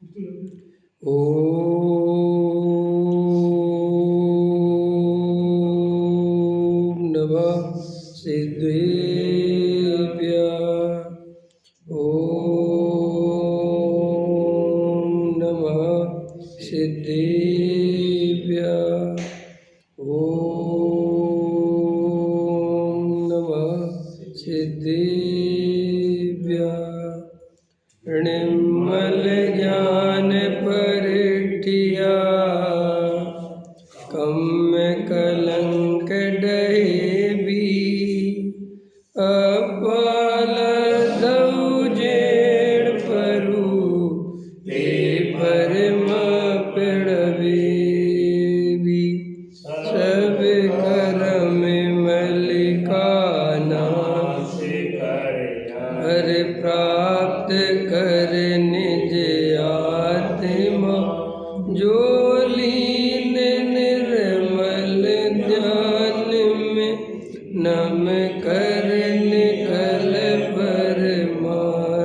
ओम नमः सिद्धेभ्यः। ओम नमः सिद्धेभ्यः। ओम नमः सिद्धेभ्यः। निर्मल ज्ञान परिठिया कम कलंक डहेबी अपाल दौजेण परु ले परम पिड़बेबी सब करम मलिकाना हर प्राप्त कर निज आत्मा जो लीन निर्मल ध्यान में नम कर निकल परमात्मा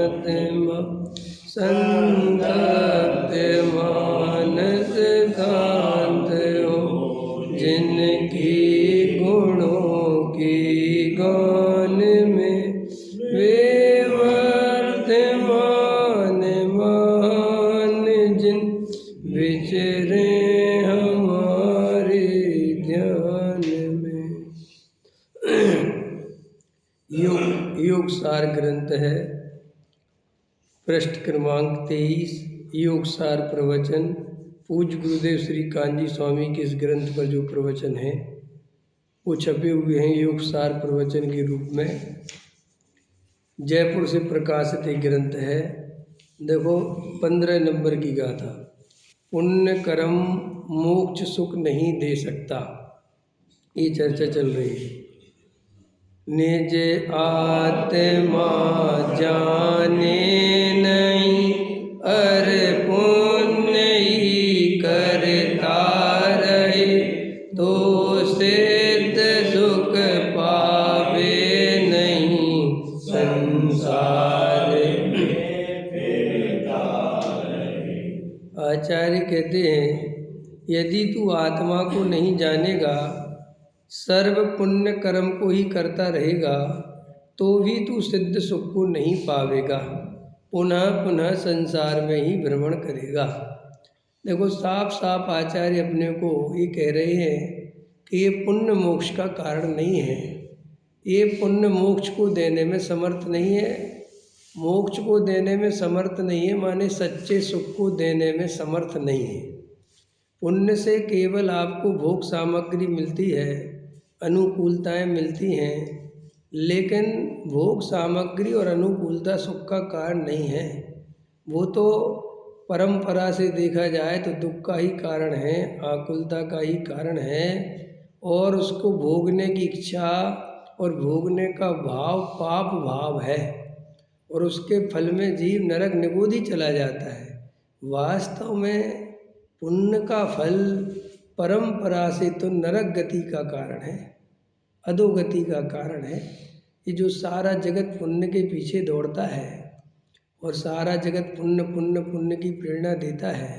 संतप्त मानस शांत हो जिनकी गुणों की गान में वे वर्तमान मान जिन विचरे हमारे ध्यान में। योग सार ग्रंथ है, पृष्ठ क्रमांक 23। योग सार प्रवचन पूज्य गुरुदेव श्री कांजी स्वामी के इस ग्रंथ पर जो प्रवचन है वो छपे हुए हैं योग सार प्रवचन के रूप में। जयपुर से प्रकाशित एक ग्रंथ है। देखो 15 नंबर की गाथा, पुण्य कर्म मोक्ष सुख नहीं दे सकता, ये चर्चा चल रही है। निज आत्मा जाने नहीं अर पुण्य ही करता रहे तो सिद्ध सुख पावे नहीं संसार में फिरता रहे। आचार्य कहते हैं यदि तू आत्मा को नहीं जानेगा, सर्व पुण्य कर्म को ही करता रहेगा तो भी तू सिद्ध सुख को नहीं पावेगा, पुनः पुनः संसार में ही भ्रमण करेगा। देखो साफ साफ आचार्य अपने को ये कह रहे हैं कि ये पुण्य मोक्ष का कारण नहीं है, ये पुण्य मोक्ष को देने में समर्थ नहीं है। मोक्ष को देने में समर्थ नहीं है माने सच्चे सुख को देने में समर्थ नहीं है। पुण्य से केवल आपको भोग सामग्री मिलती है, अनुकूलताएं मिलती हैं, लेकिन भोग सामग्री और अनुकूलता सुख का कारण नहीं है। वो तो परंपरा से देखा जाए तो दुख का ही कारण है, आकुलता का ही कारण है, और उसको भोगने की इच्छा और भोगने का भाव पाप भाव है, और उसके फल में जीव नरक निगोदी चला जाता है। वास्तव में पुण्य का फल परंपरा से तो नरक गति का कारण है, अधोगति का कारण है। ये जो सारा जगत पुण्य के पीछे दौड़ता है और सारा जगत पुण्य पुण्य पुण्य की प्रेरणा देता है,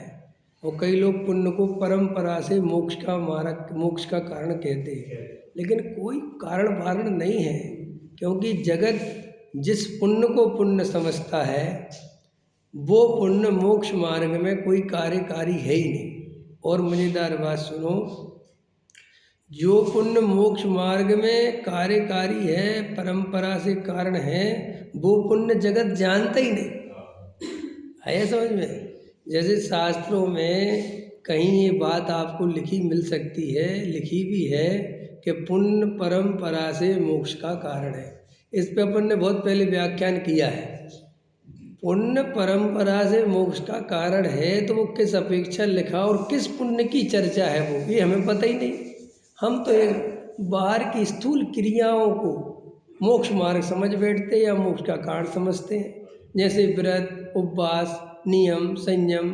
और कई लोग पुण्य को परंपरा से मोक्ष का मार्ग मोक्ष का कारण कहते हैं, लेकिन कोई कारण वारण नहीं है, क्योंकि जगत जिस पुण्य को पुण्य समझता है वो पुण्य मोक्ष मार्ग में कोई कार्यकारी है ही नहीं। और मजेदार बात सुनो, जो पुण्य मोक्ष मार्ग में कार्यकारी है, परंपरा से कारण है, वो पुण्य जगत जानता ही नहीं। आया समझ में? जैसे शास्त्रों में कहीं ये बात आपको लिखी मिल सकती है, लिखी भी है कि पुण्य परंपरा से मोक्ष का कारण है। इस पे अपन ने बहुत पहले व्याख्यान किया है। पुण्य परंपरा से मोक्ष का कारण है तो वो किस अपेक्षा लिखा और किस पुण्य की चर्चा है वो ये हमें पता ही नहीं। हम तो एक बाहर की स्थूल क्रियाओं को मोक्ष मार्ग समझ बैठते हैं या मोक्ष का कारण समझते हैं, जैसे व्रत, उपवास, नियम, संयम,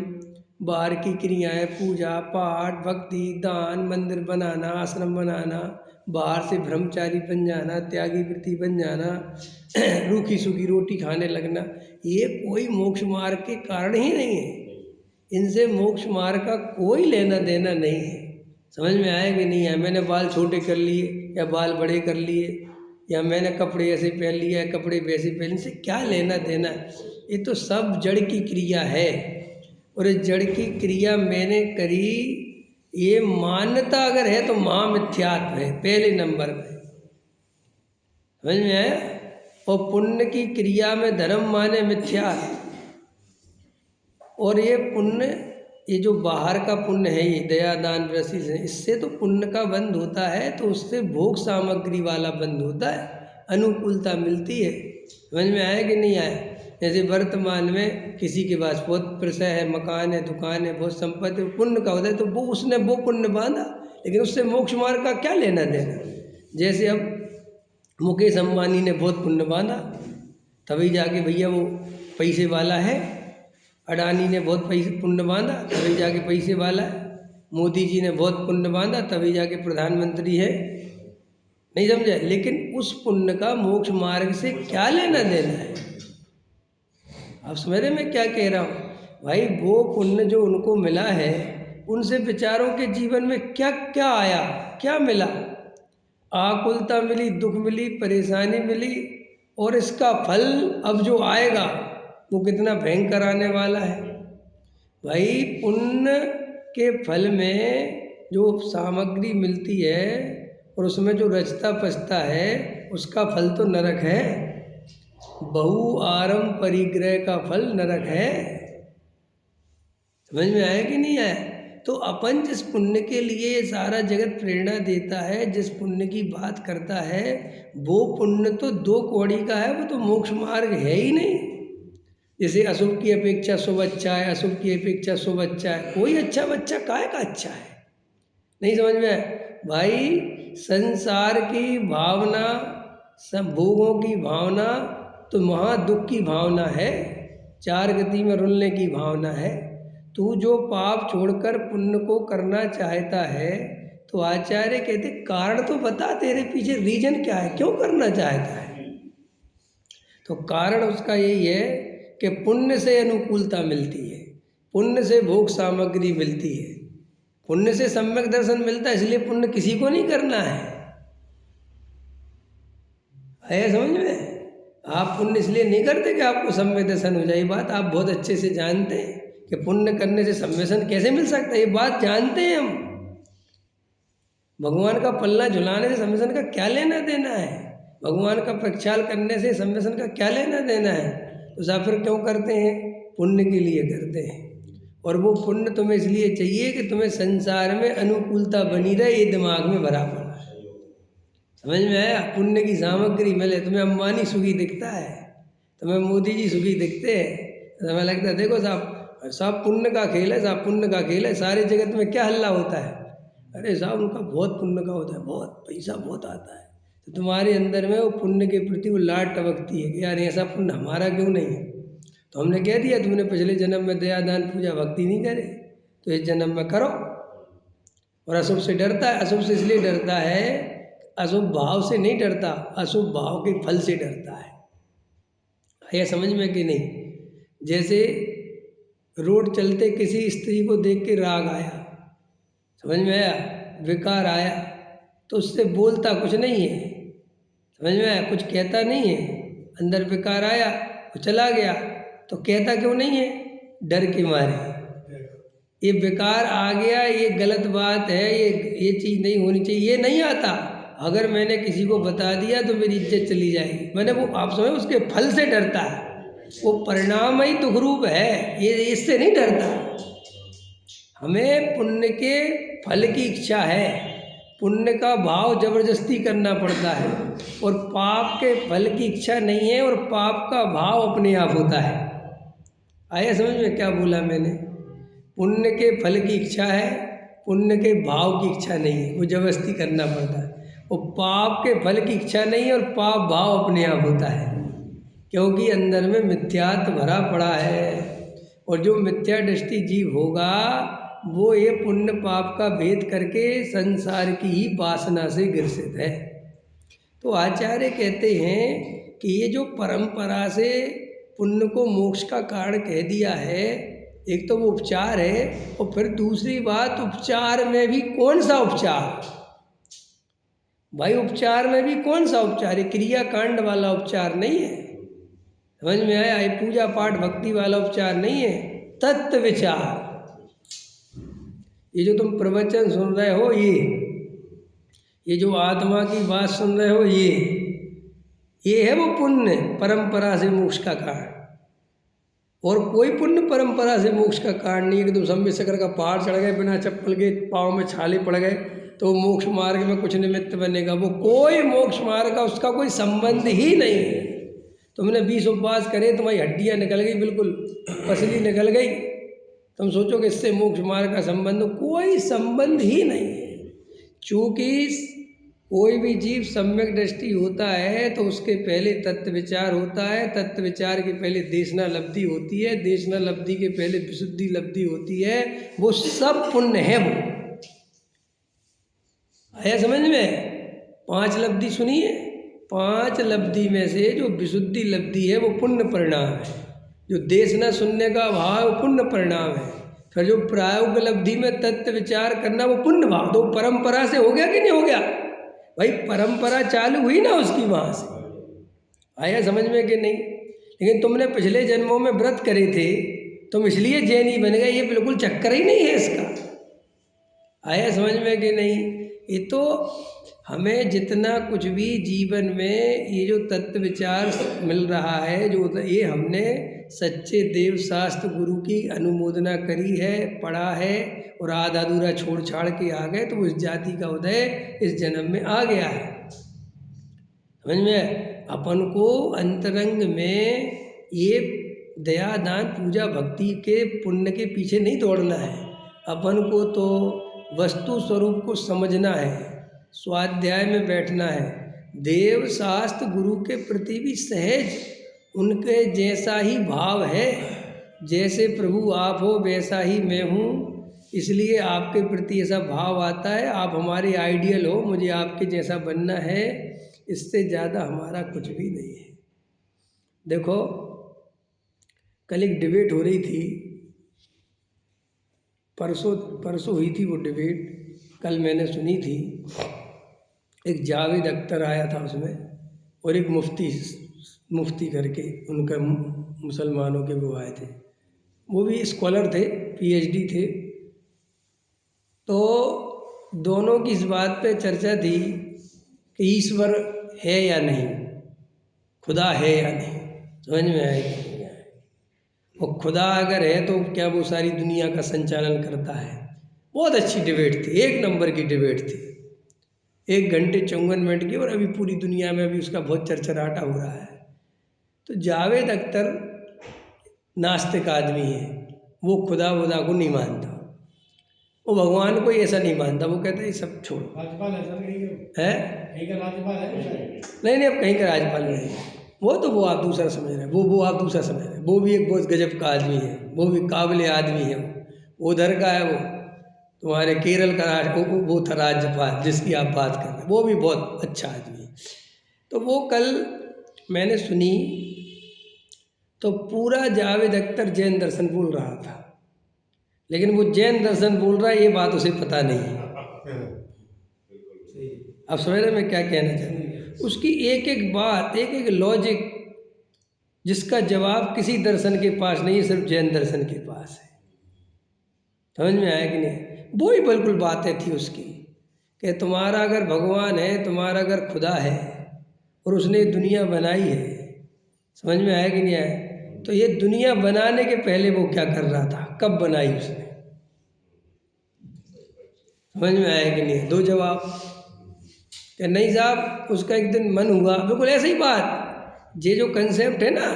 बाहर की क्रियाएं, पूजा पाठ, भक्ति, दान, मंदिर बनाना, आश्रम बनाना, बाहर से ब्रह्मचारी बन जाना, त्यागी वृत्ति बन जाना, रूखी सूखी रोटी खाने लगना, ये कोई मोक्ष मार्ग के कारण ही नहीं है। इनसे मोक्ष मार्ग का कोई लेना देना नहीं है। समझ में आया कि नहीं है? मैंने बाल छोटे कर लिए या बाल बड़े कर लिए, या मैंने कपड़े ऐसे पहन लिए या कपड़े वैसे पहन, इनसे क्या लेना देना? ये तो सब जड़ की क्रिया है, और इस जड़ की क्रिया मैंने करी, ये मान्यता अगर है तो महामिथ्यात्व है पहले नंबर पे। समझ में आया? और पुण्य की क्रिया में धर्म माने मिथ्यात्व, और ये पुण्य, ये जो बाहर का पुण्य है, ये दया दान वृष्टि से, इससे तो पुण्य का बंध होता है, तो उससे भोग सामग्री वाला बंध होता है, अनुकूलता मिलती है। समझ में आया कि नहीं आया? जैसे वर्तमान में किसी के पास बहुत पैसा है, मकान है, दुकान है, बहुत संपत्ति, पुण्य का होता है, तो वो उसने वो पुण्य बांधा, लेकिन उससे मोक्ष मार्ग का क्या लेना देना? जैसे अब मुकेश अंबानी ने बहुत पुण्य बांधा, तभी जाके भैया वो पैसे वाला है। अडानी ने बहुत पैसे पुण्य बांधा, तभी जाके पैसे वाला है। मोदी जी ने बहुत पुण्य बांधा, तभी जाके प्रधानमंत्री है। नहीं समझे? लेकिन उस पुण्य का मोक्ष मार्ग से क्या लेना देना है? आप समझ रहे मैं क्या कह रहा हूँ? भाई वो पुण्य जो उनको मिला है, उनसे बेचारों के जीवन में क्या क्या आया, क्या मिला? आकुलता मिली, दुख मिली, परेशानी मिली, और इसका फल अब जो आएगा वो कितना भयंकर आने वाला है। भाई पुण्य के फल में जो सामग्री मिलती है और उसमें जो रचता पचता है, उसका फल तो नरक है। बहु आरम परिग्रह का फल नरक है। समझ में आया कि नहीं आया? तो अपन जिस पुण्य के लिए सारा जगत प्रेरणा देता है, जिस पुण्य की बात करता है, वो पुण्य तो दो कौड़ी का है, वो तो मोक्ष मार्ग है ही नहीं। जैसे अशुभ की अपेक्षा शुभ अच्छा है, अशुभ की अपेक्षा शुभ अच्छा है, कोई अच्छा बच्चा काहे का अच्छा है? नहीं समझ में आया? भाई संसार की भावना, सब भोगों की भावना तो महादुख की भावना है, चार गति में रुलने की भावना है। तू जो पाप छोड़कर पुण्य को करना चाहता है, तो आचार्य कहते कारण तो बता, तेरे पीछे रीजन क्या है, क्यों करना चाहता है? तो कारण उसका यही है कि पुण्य से अनुकूलता मिलती है, पुण्य से भोग सामग्री मिलती है, पुण्य से सम्यक दर्शन मिलता है, इसलिए पुण्य किसी को नहीं करना है। आया समझ में? आप पुण्य इसलिए नहीं करते कि आपको सम्यक दर्शन हो जाए। ये बात आप बहुत अच्छे से जानते हैं कि पुण्य करने से सम्यसन कैसे मिल सकता है, ये बात जानते हैं हम। भगवान का पल्ला झुलाने से सम्यसन का क्या लेना देना है? भगवान का प्रक्षाल करने से सम्यसन का क्या लेना देना है? तो साहब फिर क्यों करते हैं? पुण्य के लिए करते हैं। और वो पुण्य तुम्हें इसलिए चाहिए कि तुम्हें संसार में अनुकूलता बनी रहे, ये दिमाग में भरा पड़ा है। समझ में आया? पुण्य की सामग्री मिले, तुम्हें अंबानी सुखी दिखता है, तुम्हें मोदी जी सुखी दिखते हैं, तो हमें लगता है देखो साहब, सब पुण्य का खेल है, सब पुण्य का खेल है। सारे जगत में क्या हल्ला होता है? अरे साहब उनका बहुत पुण्य का होता है, बहुत पैसा बहुत आता है। तो तुम्हारे अंदर में वो पुण्य के प्रति वो लाड टपकती है कि यार ऐसा पुण्य हमारा क्यों नहीं है? तो हमने कह दिया तुमने पिछले जन्म में दया दान पूजा भक्ति नहीं करे, तो इस जन्म में करो। और अशुभ से डरता है, अशुभ से इसलिए डरता है, अशुभ भाव से नहीं डरता, अशुभ भाव के फल से डरता है। यह समझ में कि नहीं? जैसे रोड चलते किसी स्त्री को देख के राग आया, समझ में आया, विकार आया, तो उससे बोलता कुछ नहीं है, समझ में आया, कुछ कहता नहीं है। अंदर विकार आया, वो चला गया, तो कहता क्यों नहीं है? डर के मारे। ये विकार आ गया, ये गलत बात है, ये चीज़ नहीं होनी चाहिए, ये नहीं आता। अगर मैंने किसी को बता दिया तो मेरी इज्जत चली जाएगी। मैंने वो आप समझे उसके फल से डरता है, वो परिणाम ही दुख रूप है, ये इससे नहीं डरता। हमें पुण्य के फल की इच्छा है, पुण्य का भाव जबरदस्ती करना पड़ता है, और पाप के फल की इच्छा नहीं है, और पाप का भाव अपने आप होता है। आया समझ में क्या बोला मैंने? पुण्य के फल की इच्छा है, पुण्य के भाव की इच्छा नहीं है, वो जबरदस्ती करना पड़ता है। और पाप के फल की इच्छा नहीं है, और पाप भाव अपने आप होता है, क्योंकि अंदर में मिथ्यात्व भरा पड़ा है। और जो मिथ्या दृष्टि जीव होगा वो ये पुण्य पाप का भेद करके संसार की ही वासना से ग्रसित है। तो आचार्य कहते हैं कि ये जो परंपरा से पुण्य को मोक्ष का कारण कह दिया है, एक तो वो उपचार है, और फिर दूसरी बात, उपचार में भी कौन सा उपचार भाई? उपचार में भी कौन सा उपचार है? क्रिया कांड वाला उपचार नहीं है, समझ में आया? ये पूजा पाठ भक्ति वाला उपचार नहीं है, तत्व विचार। ये जो तुम प्रवचन सुन रहे हो, ये जो आत्मा की बात सुन रहे हो, ये है वो पुण्य परंपरा से मोक्ष का कारण। और कोई पुण्य परंपरा से मोक्ष का कारण नहीं है कि तुम सम्य सागर का पहाड़ चढ़ गए, बिना चप्पल के पाँव में छाले पड़ गए तो मोक्ष मार्ग में कुछ निमित्त बनेगा। वो कोई मोक्ष मार्ग का उसका कोई संबंध ही नहीं है। तुमने 20 उपवास करे, तुम्हारी हड्डियाँ निकल गई, बिल्कुल पसली निकल गई, तुम सोचो कि इससे मोक्ष मार्ग का संबंध, कोई संबंध ही नहीं है। चूँकि कोई भी जीव सम्यक दृष्टि होता है तो उसके पहले तत्व विचार होता है, तत्व विचार के पहले देशना लब्धि होती है, देशना लब्धि के पहले विशुद्धि लब्धि होती है। वो सब पुण्य है। वो आया समझ में? 5 लब्धि सुनिए, 5 लब्धि में से जो विशुद्धि लब्धि है वो पुण्य परिणाम है। जो देशना सुनने का भाव वो पुण्य परिणाम है। फिर जो प्रायोग लब्धि में तत्व विचार करना वो पुण्य भाव। तो परंपरा से हो गया कि नहीं हो गया भाई? परंपरा चालू हुई ना उसकी वहाँ से। आया समझ में कि नहीं? लेकिन तुमने पिछले जन्मों में व्रत करे थे, तुम इसलिए जैनी बन गए, ये बिल्कुल चक्कर ही नहीं है इसका। आया समझ में कि नहीं? ये तो हमें जितना कुछ भी जीवन में ये जो तत्व विचार मिल रहा है, जो ये हमने सच्चे देव शास्त्र गुरु की अनुमोदना करी है, पढ़ा है, और आधा अधूरा छोड़ छाड़ के आ गए तो उस जाति का उदय इस जन्म में आ गया है। समझ में? अपन को अंतरंग में ये दया दान पूजा भक्ति के पुण्य के पीछे नहीं दौड़ना है। अपन को तो वस्तु स्वरूप को समझना है, स्वाध्याय में बैठना है, देव शास्त्र गुरु के प्रति भी सहज उनके जैसा ही भाव है। जैसे प्रभु आप हो वैसा ही मैं हूँ, इसलिए आपके प्रति ऐसा भाव आता है। आप हमारे आइडियल हो, मुझे आपके जैसा बनना है। इससे ज़्यादा हमारा कुछ भी नहीं है। देखो, कल एक डिबेट हो रही थी, परसों हुई थी वो डिबेट, कल मैंने सुनी थी। एक जावेद अख्तर आया था उसमें, और एक मुफ्ती करके उनका मुसलमानों के वो आए थे, वो भी स्कॉलर थे, PhD थे। तो दोनों की इस बात पे चर्चा थी कि ईश्वर है या नहीं, खुदा है या नहीं। समझ में आए कि नहीं आए? और खुदा अगर है तो क्या वो सारी दुनिया का संचालन करता है? बहुत अच्छी डिबेट थी, 1 नंबर की डिबेट थी। 1 घंटे 54 मिनट की, और अभी पूरी दुनिया में अभी उसका बहुत चर्चा हो रहा है। तो जावेद अख्तर नास्तिक आदमी है, वो खुदा वुदा को नहीं मानता, वो भगवान को ऐसा नहीं मानता। वो कहता है ये सब छोड़ो। राज्यपाल है सर, कहीं का राज्यपाल है? नहीं, अब कहीं का राज्यपाल नहीं। वो आप दूसरा समझ रहे हैं, वो आप दूसरा समझ रहे हैं। वो भी एक बहुत गजब का आदमी है, वो भी काबिल आदमी है। वो उधर का है, वो तुम्हारे केरल का वो था राज्यपाल जिसकी आप बात कर रहे हैं, वो भी बहुत अच्छा आदमी है। तो वो कल मैंने सुनी तो पूरा जावेद अख्तर जैन दर्शन बोल रहा था, लेकिन वो जैन दर्शन बोल रहा है ये बात उसे पता नहीं है। अब समझ रहे मैं क्या कहना चाहता हूँ? उसकी एक एक बात, एक एक लॉजिक, जिसका जवाब किसी दर्शन के पास नहीं है, सिर्फ जैन दर्शन के पास है। समझ में आया कि नहीं? वो ही बिल्कुल बातें थी उसकी कि तुम्हारा अगर भगवान है, तुम्हारा अगर खुदा है, और उसने दुनिया बनाई है, समझ में आया कि नहीं आया? तो ये दुनिया बनाने के पहले वो क्या कर रहा था, कब बनाई उसने? समझ में आया कि नहीं? 2 जवाब कि नहीं साहब, उसका एक दिन मन हुआ, बिल्कुल ऐसी बात। ये जो कंसेप्ट है ना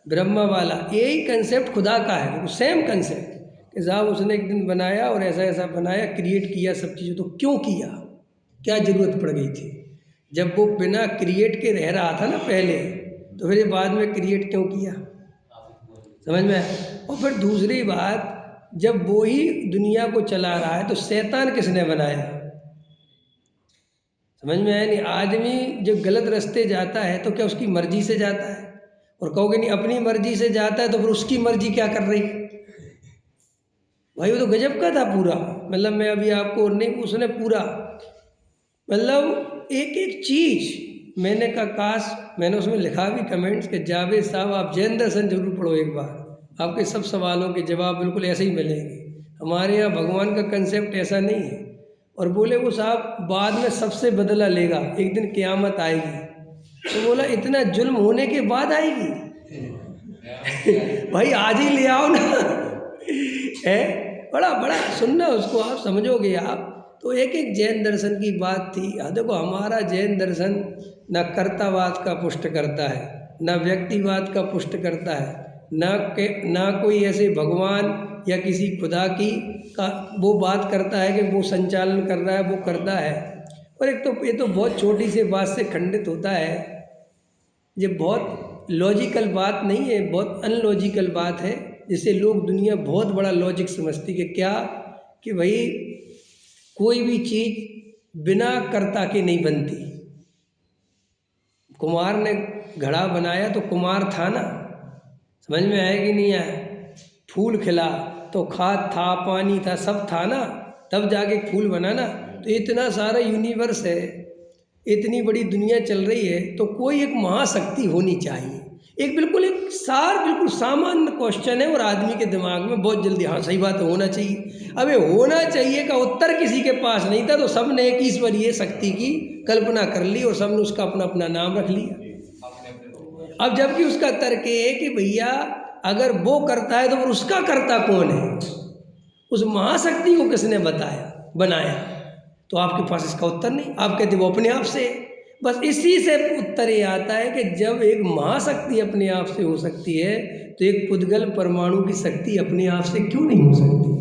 ब्रह्मा वाला, यही कंसेप्ट खुदा का है, बिल्कुल सेम कंसेप्ट कि साहब उसने एक दिन बनाया और ऐसा ऐसा बनाया, क्रिएट किया सब चीज़ें। तो क्यों किया, क्या ज़रूरत पड़ गई थी? जब वो बिना क्रिएट के रह रहा था ना पहले, तो फिर बाद में क्रिएट क्यों किया? समझ में? और फिर दूसरी बात, जब वो ही दुनिया को चला रहा है तो शैतान किसने बनाया? समझ में आया नहीं? आदमी जब गलत रास्ते जाता है तो क्या उसकी मर्जी से जाता है? और कहोगे नहीं अपनी मर्जी से जाता है तो फिर उसकी मर्जी क्या कर रही? भाई वो तो गजब का था पूरा, मतलब मैं अभी आपको नहीं, उसने पूरा मतलब एक एक चीज़, मैंने कहा काश, मैंने उसमें लिखा भी कमेंट्स कि जावेद साहब आप जैन दर्शन जरूर पढ़ो एक बार, आपके सब सवालों के जवाब बिल्कुल ऐसे ही मिलेंगे। हमारे यहाँ भगवान का कंसेप्ट ऐसा नहीं है। और बोले वो साहब बाद में सबसे बदला लेगा, एक दिन क़यामत आएगी। तो बोला इतना जुल्म होने के बाद आएगी? भाई आज ही ले आओ ना। है बड़ा बड़ा सुनना उसको, आप समझोगे आप। तो एक एक जैन दर्शन की बात थी। देखो हमारा जैन दर्शन न कर्तावाद का पुष्ट करता है, न व्यक्तिवाद का पुष्ट करता है, न कोई ऐसे भगवान या किसी खुदा की का वो बात करता है कि वो संचालन कर रहा है, वो करता है। और एक तो ये तो बहुत छोटी सी बात से खंडित होता है। ये बहुत लॉजिकल बात नहीं है, बहुत अनलॉजिकल बात है, जिसे लोग दुनिया बहुत बड़ा लॉजिक समझती कि क्या, कि भाई कोई भी चीज़ बिना कर्ता के नहीं बनती। कुम्हार ने घड़ा बनाया तो कुम्हार था ना, समझ में आया कि नहीं आया? फूल खिला तो खाद था, पानी था, सब था ना, तब जाके फूल बना ना। तो इतना सारा यूनिवर्स है, इतनी बड़ी दुनिया चल रही है, तो कोई एक महाशक्ति होनी चाहिए। एक बिल्कुल सामान्य क्वेश्चन है और आदमी के दिमाग में बहुत जल्दी हाँ सही बात है, होना चाहिए। अब ये होना चाहिए का उत्तर किसी के पास नहीं था, तो सब ने एक ईश्वरीय शक्ति की कल्पना कर ली और सब ने उसका अपना अपना नाम रख लिया। अब जबकि उसका तर्क है कि भैया अगर वो करता है तो फिर उसका कर्ता कौन है? उस महाशक्ति को किसने बनाया? तो आपके पास इसका उत्तर नहीं, आप कहते वो अपने आप से। बस इसी से उत्तर ये आता है कि जब एक महाशक्ति अपने आप से हो सकती है, तो एक पुद्गल परमाणु की शक्ति अपने आप से क्यों नहीं हो सकती?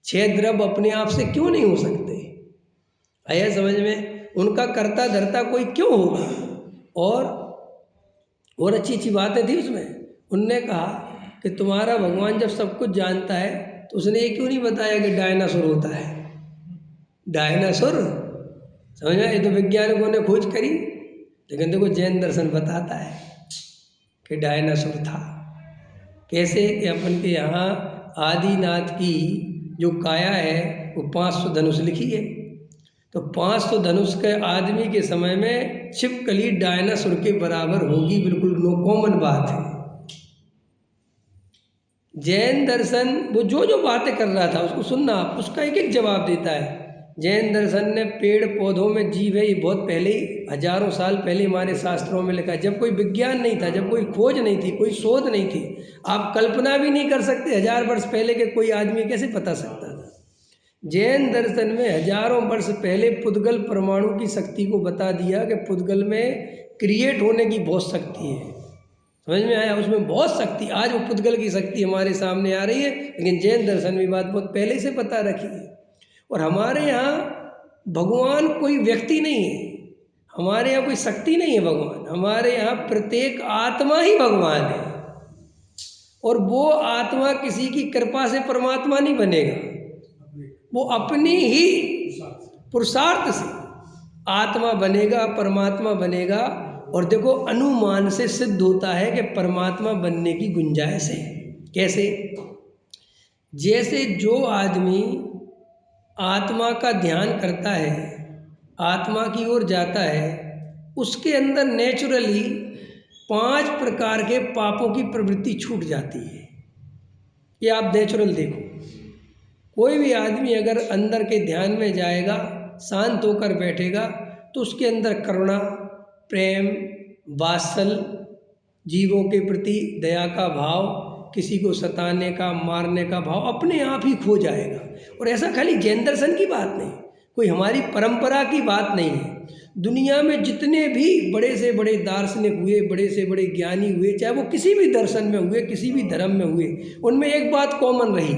6 द्रव्य अपने आप से क्यों नहीं हो सकते? आया समझ में? उनका कर्ता धर्ता कोई क्यों होगा? और अच्छी अच्छी बातें थी उसमें। उनने कहा कि तुम्हारा भगवान जब सब कुछ जानता है, तो उसने ये क्यों नहीं बताया कि डायनासोर होता है? डायनासोर समझ में? ये तो वैज्ञानिकों ने खोज करी, लेकिन देखो जैन दर्शन बताता है कि डायनासोर था। कैसे? कि अपन के यहाँ आदिनाथ की जो काया है वो 500 धनुष लिखी है। तो 500 धनुष के आदमी के समय में छिपकली डायनासोर के बराबर होगी, बिल्कुल नो कॉमन बात है। जैन दर्शन वो जो बातें कर रहा था उसको सुनना, आप उसका एक एक जवाब देता है। जैन दर्शन ने पेड़ पौधों में जीव है, ये बहुत पहले ही, हजारों साल पहले हमारे शास्त्रों में लिखा है। जब कोई विज्ञान नहीं था, जब कोई खोज नहीं थी, कोई शोध नहीं थी, आप कल्पना भी नहीं कर सकते 1000 वर्ष पहले के कोई आदमी कैसे बता सकता था। जैन दर्शन में हजारों वर्ष पहले पुद्गल परमाणु की शक्ति को बता दिया कि पुद्गल में क्रिएट होने की बहुत शक्ति है। समझ में आया? उसमें बहुत शक्ति, आज वो पुद्गल की शक्ति हमारे सामने आ रही है, लेकिन जैन दर्शन में बात बहुत पहले से पता रखी है। और हमारे यहाँ भगवान कोई व्यक्ति नहीं है, हमारे यहाँ कोई शक्ति नहीं है भगवान, हमारे यहाँ प्रत्येक आत्मा ही भगवान है। और वो आत्मा किसी की कृपा से परमात्मा नहीं बनेगा, वो अपनी ही पुरुषार्थ से आत्मा बनेगा, परमात्मा बनेगा। और देखो अनुमान से सिद्ध होता है कि परमात्मा बनने की गुंजाइश है। कैसे? जैसे जो आदमी आत्मा का ध्यान करता है, आत्मा की ओर जाता है, उसके अंदर नेचुरली 5 प्रकार के पापों की प्रवृत्ति छूट जाती है। ये आप नेचुरल देखो, कोई भी आदमी अगर अंदर के ध्यान में जाएगा, शांत होकर बैठेगा, तो उसके अंदर करुणा, प्रेम, वात्सल्य, जीवों के प्रति दया का भाव, किसी को सताने का, मारने का भाव अपने आप ही खो जाएगा। और ऐसा खाली जैन दर्शन की बात नहीं, कोई हमारी परंपरा की बात नहीं है। दुनिया में जितने भी बड़े से बड़े दार्शनिक हुए, बड़े से बड़े ज्ञानी हुए, चाहे वो किसी भी दर्शन में हुए, किसी भी धर्म में हुए, उनमें एक बात कॉमन रही,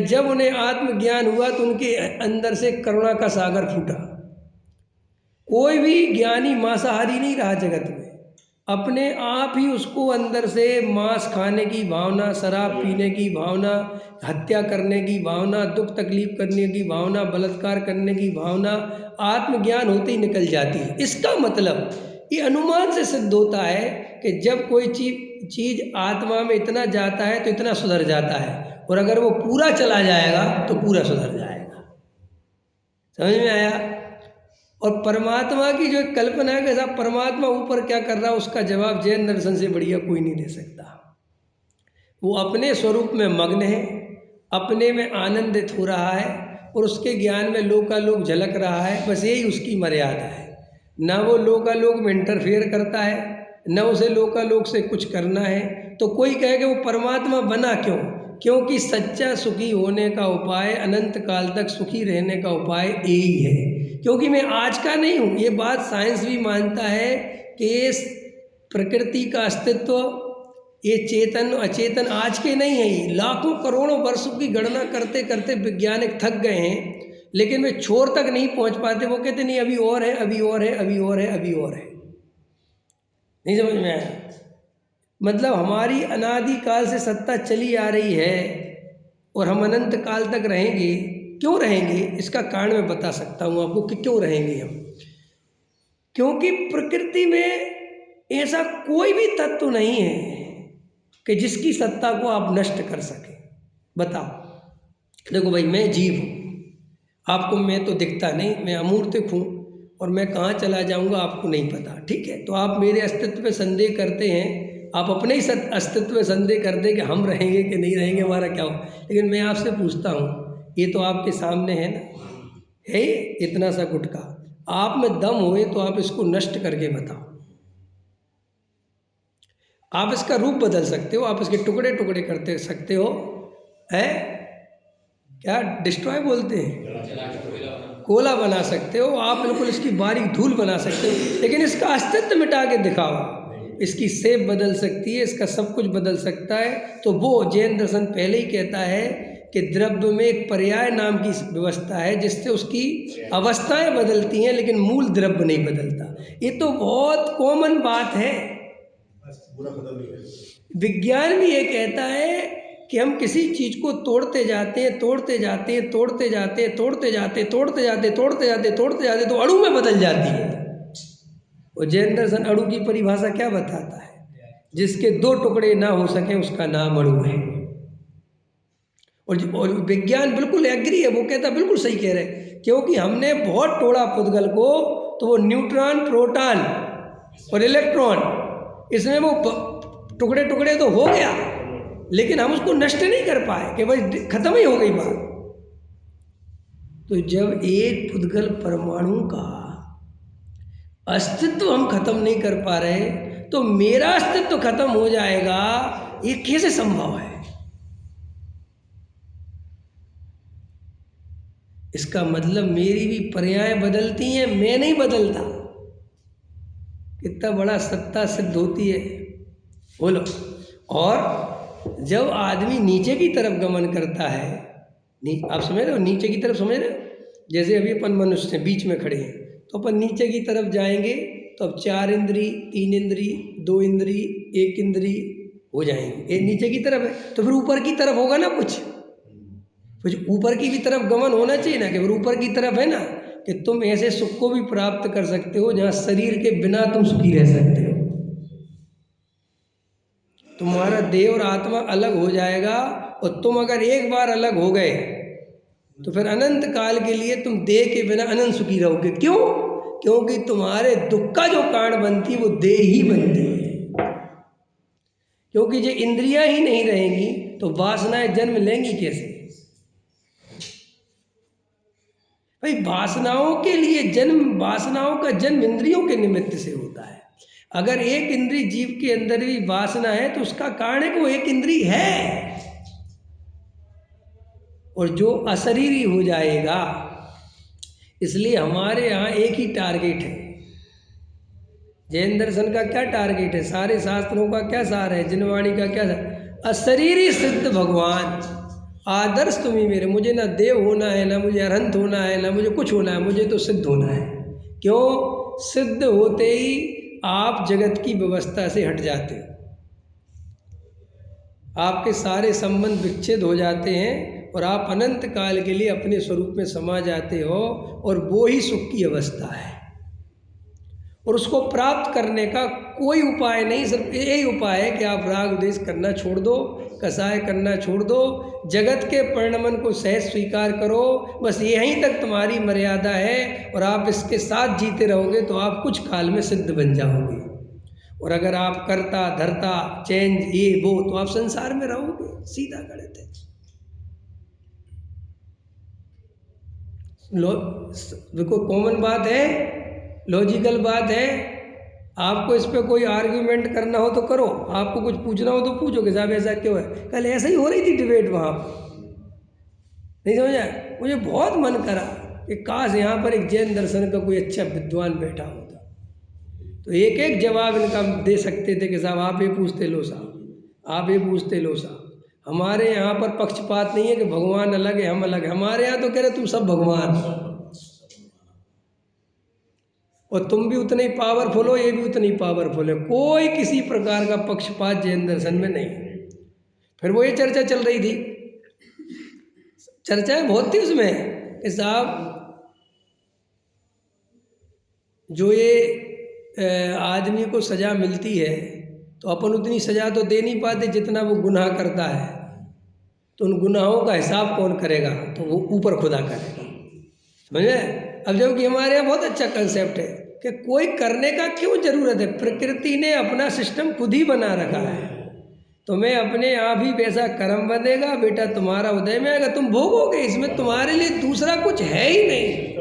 जब उन्हें आत्मज्ञान हुआ तो उनके अंदर से करुणा का सागर फूटा। कोई भी ज्ञानी मांसाहारी नहीं रहा जगत में, अपने आप ही उसको अंदर से मांस खाने की भावना, शराब पीने की भावना, हत्या करने की भावना, दुख तकलीफ करने की भावना, बलात्कार करने की भावना आत्मज्ञान होते ही निकल जाती है। इसका मतलब ये अनुमान से सिद्ध होता है कि जब कोई चीज़ आत्मा में इतना जाता है तो इतना सुधर जाता है, और अगर वो पूरा चला जाएगा तो पूरा सुधर जाएगा। समझ में आया? और परमात्मा की जो कल्पना है कि साहब परमात्मा ऊपर क्या कर रहा है, उसका जवाब जैन दर्शन से बढ़िया कोई नहीं दे सकता। वो अपने स्वरूप में मग्न है, अपने में आनंदित हो रहा है और उसके ज्ञान में लोकालोक झलक रहा है। बस यही उसकी मर्यादा है। ना वो लोकालोक में इंटरफेयर करता है, न उसे लोकालोक से कुछ करना है। तो कोई कहे कि वो परमात्मा बना क्यों? क्योंकि सच्चा सुखी होने का उपाय, अनंत काल तक सुखी रहने का उपाय यही है। क्योंकि मैं आज का नहीं हूँ, ये बात साइंस भी मानता है कि इस प्रकृति का अस्तित्व, ये चेतन अचेतन आज के नहीं है। ये लाखों करोड़ों वर्षों की गणना करते करते वैज्ञानिक थक गए हैं, लेकिन वे छोर तक नहीं पहुंच पाते। वो कहते नहीं अभी और है, अभी और है, अभी और है, अभी और है। नहीं समझ में आया? मतलब हमारी अनादि काल से सत्ता चली आ रही है और हम अनंत काल तक रहेंगे। क्यों रहेंगे? इसका कारण मैं बता सकता हूँ आपको कि क्यों रहेंगे हम। क्योंकि प्रकृति में ऐसा कोई भी तत्व नहीं है कि जिसकी सत्ता को आप नष्ट कर सके। बताओ। देखो भाई, मैं जीव हूँ, आपको मैं तो दिखता नहीं, मैं अमूर्तिक हूँ और मैं कहाँ चला जाऊँगा आपको नहीं पता, ठीक है? तो आप मेरे अस्तित्व पे संदेह करते हैं, आप अपने ही अस्तित्व पे संदेह करते हैं कि हम रहेंगे कि नहीं रहेंगे, हमारा क्या हो। लेकिन मैं आपसे पूछता हूँ, ये तो आपके सामने है ना, है इतना सा गुटका, आप में दम होए तो आप इसको नष्ट करके बताओ। आप इसका रूप बदल सकते हो, आप इसके टुकड़े टुकड़े करते सकते हो, है क्या डिस्ट्रॉय बोलते हैं, कोला बना सकते हो आप, बिल्कुल इसकी बारीक धूल बना सकते हो। लेकिन इसका अस्तित्व मिटा के दिखाओ, इसकी शेप बदल सकती है, इसका सब कुछ बदल सकता है। तो वो जैन दर्शन पहले ही कहता है कि द्रव्य में एक पर्याय नाम की व्यवस्था है जिससे उसकी अवस्थाएं बदलती हैं, लेकिन मूल द्रव्य नहीं बदलता। ये तो बहुत कॉमन बात है। विज्ञान भी ये कहता है कि हम किसी चीज को तोड़ते जाते हैं, तोड़ते जाते हैं, तोड़ते जाते हैं, तोड़ते जाते, तोड़ते जाते, तोड़ते जाते, तोड़ते जाते, तो अणु में बदल जाती है। और जैन दर्शन अणु की परिभाषा क्या बताता है? जिसके दो टुकड़े ना हो सके उसका नाम अणु है। और विज्ञान बिल्कुल एग्री है, वो कहता बिल्कुल सही कह रहे हैं, क्योंकि हमने बहुत तोड़ा पुद्गल को, तो वो न्यूट्रॉन, प्रोटॉन और इलेक्ट्रॉन, इसमें वो टुकड़े टुकड़े तो हो गया, लेकिन हम उसको नष्ट नहीं कर पाए कि भाई खत्म ही हो गई बात। तो जब एक पुद्गल परमाणु का अस्तित्व हम खत्म नहीं कर पा रहे, तो मेरा अस्तित्व खत्म हो जाएगा, ये कैसे संभव है? इसका मतलब मेरी भी पर्याय बदलती हैं, मैं नहीं बदलता। कितना बड़ा सत्ता सिद्ध होती है, बोलो। और जब आदमी नीचे की तरफ गमन करता है, आप समझ रहे हो, नीचे की तरफ समझ रहे हो? जैसे अभी अपन मनुष्य बीच में खड़े हैं, तो अपन नीचे की तरफ जाएंगे तो अब 4 इंद्री, 3 इंद्री, 2 इंद्री, 1 इंद्री हो जाएंगे। ये नीचे की तरफ है, तो फिर ऊपर की तरफ होगा ना कुछ ऊपर की भी तरफ गमन होना चाहिए ना, कि फिर ऊपर की तरफ है ना, कि तुम ऐसे सुख को भी प्राप्त कर सकते हो जहाँ शरीर के बिना तुम सुखी रह सकते हो। तुम्हारा देह और आत्मा अलग हो जाएगा, और तुम अगर एक बार अलग हो गए तो फिर अनंत काल के लिए तुम देह के बिना अनंत सुखी रहोगे। क्यों? क्योंकि तुम्हारे दुख का जो कारण बनती है वो देह ही बनती है। क्योंकि जो इंद्रियां ही नहीं रहेंगी तो वासनाएं जन्म लेंगी कैसे? भाई वासनाओं के लिए जन्म, वासनाओं का जन्म इंद्रियों के निमित्त से होता है। अगर एक इंद्री जीव के अंदर भी वासना है तो उसका कारण है कि वो एक इंद्री है, और जो अशरीरी हो जाएगा। इसलिए हमारे यहाँ एक ही टारगेट है। जैन दर्शन का क्या टारगेट है? सारे शास्त्रों का क्या सार है? जिनवाणी का क्या सार? अशरीरी सिद्ध भगवान, आदर्श तुम ही मेरे। मुझे ना देव होना है, ना मुझे अरहंत होना है, ना मुझे कुछ होना है, मुझे तो सिद्ध होना है। क्यों? सिद्ध होते ही आप जगत की व्यवस्था से हट जाते हो, आपके सारे संबंध विच्छेद हो जाते हैं और आप अनंत काल के लिए अपने स्वरूप में समा जाते हो, और वो ही सुख की अवस्था है। और उसको प्राप्त करने का कोई उपाय नहीं, सिर्फ यही उपाय है कि आप राग द्वेष करना छोड़ दो, कसाय करना छोड़ दो, जगत के परिणमन को सहज स्वीकार करो। बस यहीं तक तुम्हारी मर्यादा है और आप इसके साथ जीते रहोगे तो आप कुछ काल में सिद्ध बन जाओगे। और अगर आप करता धरता चेंज ये वो तो आप संसार में रहोगे। सीधा गणित है। देखो कॉमन बात है, लॉजिकल बात है। आपको इस पे कोई आर्ग्यूमेंट करना हो तो करो, आपको कुछ पूछना हो तो पूछो कि साहब ऐसा क्यों है। कल ऐसा ही हो रही थी डिबेट वहाँ नहीं समझा। मुझे बहुत मन करा कि काश यहाँ पर एक जैन दर्शन का कोई अच्छा विद्वान बैठा होता तो एक एक जवाब इनका दे सकते थे कि साहब आप ये पूछते लो साहब, आप ये पूछते लो साहब। हमारे यहाँ पर पक्षपात नहीं है कि भगवान अलग है हम अलग है। हमारे यहाँ तो कह रहे तुम सब भगवान और तुम भी उतने ही पावरफुल हो, ये भी उतनी ही पावरफुल है। कोई किसी प्रकार का पक्षपात जैन दर्शन में नहीं। फिर वो ये चर्चा चल रही थी, चर्चाएं बहुत थी उसमें कि साहब जो ये आदमी को सज़ा मिलती है तो अपन उतनी सज़ा तो दे नहीं पाते जितना वो गुनाह करता है, तो उन गुनाहों का हिसाब कौन करेगा, तो वो ऊपर खुदा करेगा। समझे। अब जबकि हमारे यहाँ बहुत अच्छा कंसेप्ट है कि कोई करने का क्यों ज़रूरत है। प्रकृति ने अपना सिस्टम खुद ही बना रखा है। तुम्हें अपने आप ही वैसा कर्म बनेगा बेटा, तुम्हारा उदय में आएगा, तुम भोगोगे। इसमें तुम्हारे लिए दूसरा कुछ है ही नहीं।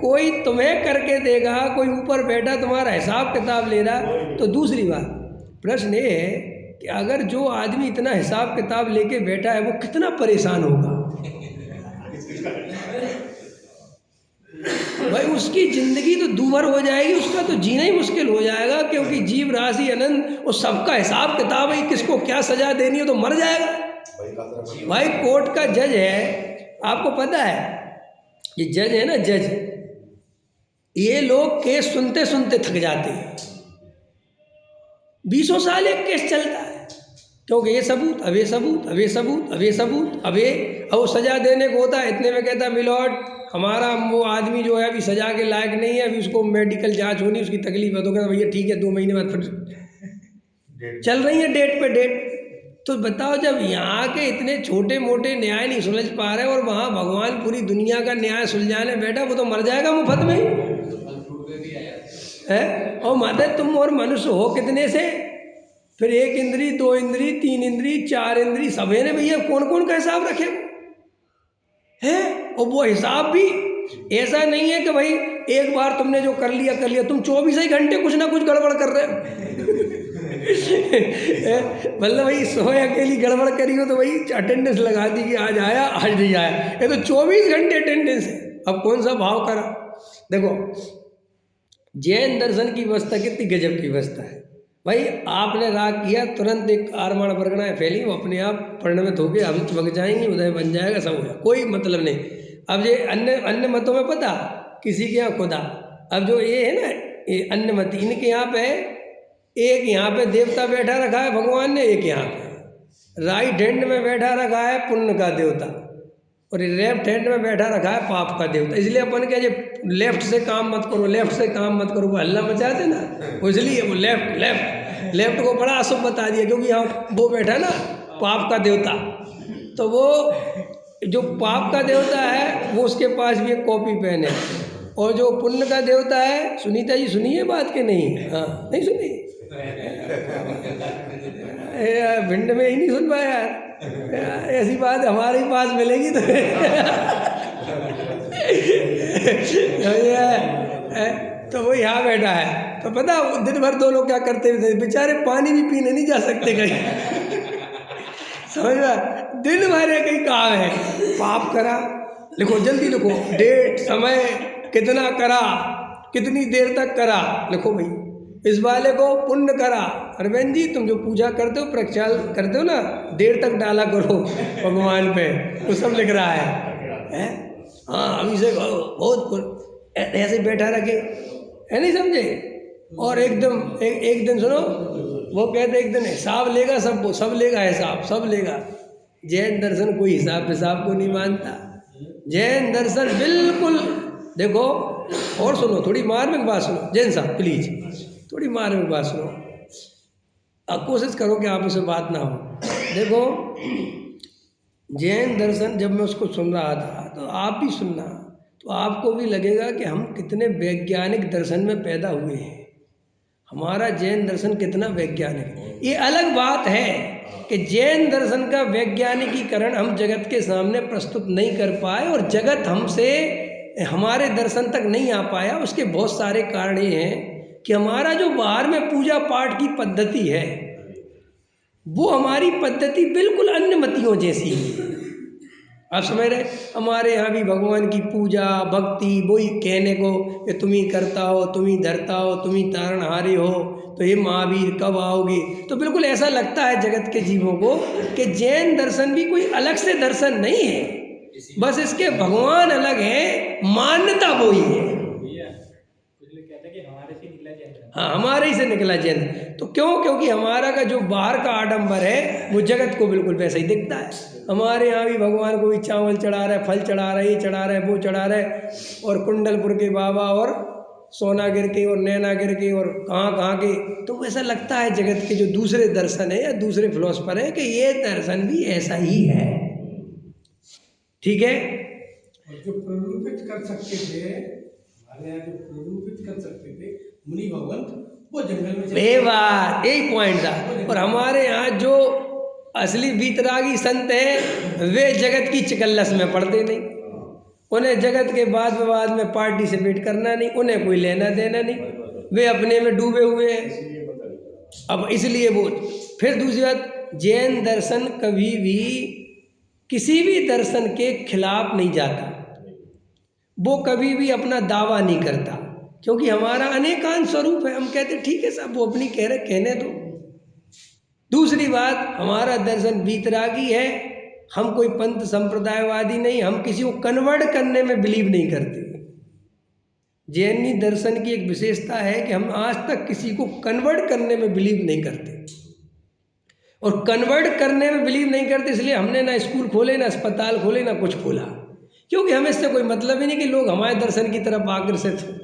कोई तुम्हें करके देगा, कोई ऊपर बैठा तुम्हारा हिसाब किताब ले रहा। तो दूसरी बात प्रश्न ये है कि अगर जो आदमी इतना हिसाब किताब लेके बैठा है वो कितना परेशान होगा भाई। उसकी जिंदगी तो दूभर हो जाएगी, उसका तो जीना ही मुश्किल हो जाएगा, क्योंकि जीव राशि अनंत और सबका हिसाब किताब है, किसको क्या सजा देनी है तो मर जाएगा। भाई कोर्ट का जज है, आपको पता है ये जज है ना, जज, ये लोग केस सुनते सुनते थक जाते हैं। 20 साल एक केस चलता है, क्योंकि ये सबूत, अब ये सबूत, अब ये सबूत, अब ये सबूत, अब ये, अब सजा देने को होता है। इतने में कहता है मिलॉर्ड हमारा वो आदमी जो है अभी सजा के लायक नहीं है, अभी उसको मेडिकल जांच होनी, उसकी तकलीफ है। तो कहता भैया ठीक है 2 महीने बाद फिर चल रही है डेट पे डेट। तो बताओ, जब यहाँ के इतने छोटे मोटे न्याय नहीं सुलझ पा रहे और वहाँ भगवान पूरी दुनिया का न्याय सुलझाने बैठा, वो तो मर जाएगा मुफ्त में है। और माता तुम और मनुष्य हो कितने से, फिर 1 इंद्री 2 इंद्री 3 इंद्री 4 इंद्री सबे ने भैया कौन कौन का हिसाब रखे है। और वो हिसाब भी ऐसा नहीं है कि भाई एक बार तुमने जो कर लिया, तुम 24 ही घंटे कुछ ना कुछ गड़बड़ कर रहे हो। मतलब भाई सोए अकेली गड़बड़ करी हो तो भाई अटेंडेंस लगा दी कि आज आया आज नहीं आया, ये तो 24 घंटे अटेंडेंस है। अब कौन सा भाव करा। देखो जैन दर्शन की व्यवस्था कितनी गजब की व्यवस्था है भाई। आपने राग किया तुरंत एक आरमाण परगणाएं फैली, वो अपने आप परिणमित होकर अभी चिपक जाएंगी, उदय बन जाएगा, सब हो जाएगा, कोई मतलब नहीं। अब ये अन्य मतों में पता किसी के यहाँ खुदा, अब जो ये है ना ये अन्य मत, इनके यहाँ पे एक यहाँ पे देवता बैठा रखा है भगवान ने, एक यहाँ पे राइट हैंड में बैठा रखा है पुण्य का देवता और लेफ्ट हैंड में बैठा रखा है पाप का देवता। इसलिए अपन क्या जो लेफ्ट से काम मत करो, लेफ्ट से काम मत करो, वो हल्ला मचाते ना, वो इसलिए वो लेफ्ट को बड़ा अशुभ बता दिया, क्योंकि यहाँ वो बैठा ना पाप का देवता। तो वो जो पाप का देवता है वो उसके पास भी एक कॉपी पेन है, और जो पुण्य का देवता है, सुनीता जी सुनिए बात के नहीं, हाँ नहीं सुनी भिंड में ही नहीं सुन पाया यार, ऐसी बात हमारे पास मिलेगी तो वो यहाँ बैठा है। तो पता दिन भर 2 लोग क्या करते थे बेचारे, पानी भी पीने नहीं जा सकते कहीं। समझ में, दिन भर कहीं काम है, पाप करा, लिखो जल्दी लिखो, डेट समय कितना करा, कितनी देर तक करा, लिखो भाई। इस वाले को पुण्य करा, अरविंद जी तुम जो पूजा करते हो प्रक्षाल करते हो ना, देर तक डाला करो भगवान पे, तो सब लिख रहा है? हाँ अभी से बहुत ऐसे बैठा रखे है, नहीं समझे। और एकदम एक दिन सुनो, वो कहते एक दिन हिसाब लेगा, सब लेगा हिसाब, सब लेगा। जैन दर्शन कोई हिसाब को नहीं मानता। जैन दर्शन बिल्कुल, देखो और सुनो, थोड़ी मार्मिक बात सुनो जैन साहब प्लीज, थोड़ी मार्मिक बात सुनो। अब कोशिश करो कि आप उससे बात ना हो। देखो, जैन दर्शन जब मैं उसको सुन रहा था तो आप भी सुनना, तो आपको भी लगेगा कि हम कितने वैज्ञानिक दर्शन में पैदा हुए हैं। हमारा जैन दर्शन कितना वैज्ञानिक है। ये अलग बात है कि जैन दर्शन का वैज्ञानिकीकरण हम जगत के सामने प्रस्तुत नहीं कर पाए और जगत हमसे हमारे दर्शन तक नहीं आ पाया। उसके बहुत सारे कारण ये हैं कि हमारा जो बाहर में पूजा पाठ की पद्धति है वो हमारी पद्धति बिल्कुल अन्य मतियों जैसी है। आप समझ रहे, हमारे यहाँ भी भगवान की पूजा भक्ति वही कहने को कि तुम ही करता हो, तुम ही धरता हो, तुम ही तारणहारे हो, तो ये महावीर कब आओगे। तो बिल्कुल ऐसा लगता है जगत के जीवों को कि जैन दर्शन भी कोई अलग से दर्शन नहीं है, बस इसके भगवान अलग हैं, मान्यता वही है। हाँ, हमारे ही से निकला जैन। तो क्यों? क्योंकि हमारा का जो बाहर का आडंबर है वो जगत को बिल्कुल वैसा ही दिखता है। हमारे यहाँ भी भगवान को भी चावल चढ़ा रहा है, फल चढ़ा रहा है, ये चढ़ा रहा है, वो चढ़ा रहा है, और कुंडलपुर के बाबा और सोनागिर के और नैनागिर के और कहाँ के। तो ऐसा लगता है जगत के जो दूसरे दर्शन है या दूसरे फिलोसफर है कि ये दर्शन भी ऐसा ही है। ठीक है, जो प्ररूपित कर सकते थे, हमारे यहाँ जो प्ररूपित कर सकते थे मुनि भगवंत, वो जंगल में बेवार, यही पॉइंट था। और हमारे यहाँ जो असली वीतरागी संत हैं वे जगत की चिकल्लस में पड़ते नहीं। उन्हें जगत के बाद विवाद में पार्टिसिपेट करना नहीं, उन्हें कोई लेना देना नहीं, वे अपने में डूबे हुए हैं। अब इसलिए वो फिर दूसरी बात, जैन दर्शन कभी भी किसी भी दर्शन के खिलाफ नहीं जाता, वो कभी भी अपना दावा नहीं करता, क्योंकि हमारा अनेकांत स्वरूप है। हम कहते ठीक है साहब, वो अपनी कह रहे, कहने दो। दूसरी बात, हमारा दर्शन वीतरागी है, हम कोई पंथ संप्रदायवादी नहीं, हम किसी को कन्वर्ट करने में बिलीव नहीं करते। जैनी दर्शन की एक विशेषता है कि हम आज तक किसी को कन्वर्ट करने में बिलीव नहीं करते, और कन्वर्ट करने में बिलीव नहीं करते इसलिए हमने ना स्कूल खोले, ना अस्पताल खोले, ना कुछ खोला, क्योंकि हमें इससे कोई मतलब ही नहीं कि लोग हमारे दर्शन की तरफ आकर्षित हों।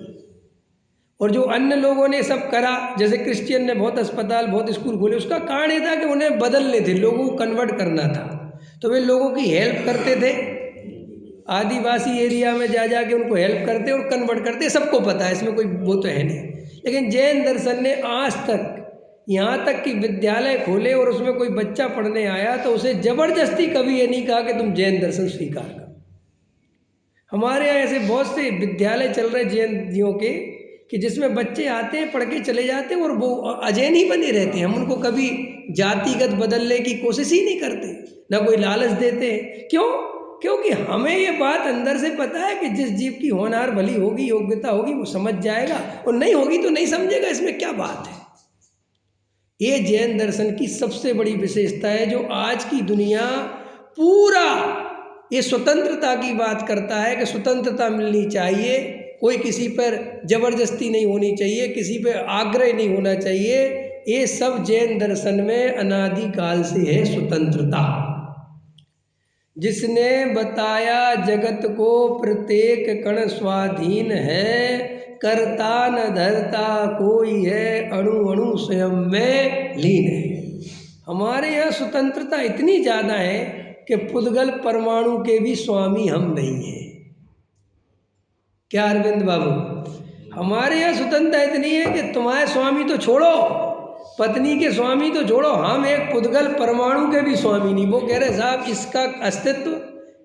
और जो अन्य लोगों ने सब करा, जैसे क्रिश्चियन ने बहुत अस्पताल बहुत स्कूल खोले, उसका कारण ये था कि उन्हें बदलने थे, लोगों को कन्वर्ट करना था, तो वे लोगों की हेल्प करते थे। आदिवासी एरिया में जा के उनको हेल्प करते और कन्वर्ट करते, सबको पता है, इसमें कोई वो तो है नहीं। लेकिन जैन दर्शन ने आज तक यहाँ तक कि विद्यालय खोले और उसमें कोई बच्चा पढ़ने आया तो उसे ज़बरदस्ती कभी ये नहीं कहा कि तुम जैन दर्शन स्वीकार करो। हमारे यहाँ ऐसे बहुत से विद्यालय चल रहे जैनियों के कि जिसमें बच्चे आते हैं, पढ़ के चले जाते हैं और वो अजैन ही बने रहते हैं। हम उनको कभी जातिगत बदलने की कोशिश ही नहीं करते, ना कोई लालच देते हैं। क्यों? क्योंकि हमें ये बात अंदर से पता है कि जिस जीव की होनहार भली होगी, योग्यता होगी, वो समझ जाएगा, और नहीं होगी तो नहीं समझेगा, इसमें क्या बात है। ये जैन दर्शन की सबसे बड़ी विशेषता है, जो आज की दुनिया पूरा ये स्वतंत्रता की बात करता है कि स्वतंत्रता मिलनी चाहिए, कोई किसी पर जबरदस्ती नहीं होनी चाहिए, किसी पर आग्रह नहीं होना चाहिए। ये सब जैन दर्शन में अनादिकाल से है स्वतंत्रता। जिसने बताया जगत को प्रत्येक कण स्वाधीन है, करता न धरता कोई है, अणु अणु स्वयं में लीन है। हमारे यहाँ स्वतंत्रता इतनी ज़्यादा है कि पुद्गल परमाणु के भी स्वामी हम नहीं हैं। क्या अरविंद बाबू, हमारे यहाँ स्वतंत्रता इतनी है कि तुम्हारे स्वामी तो छोड़ो, पत्नी के स्वामी तो छोड़ो, हम एक पुद्गल परमाणु के भी स्वामी नहीं। वो कह रहे साहब इसका अस्तित्व,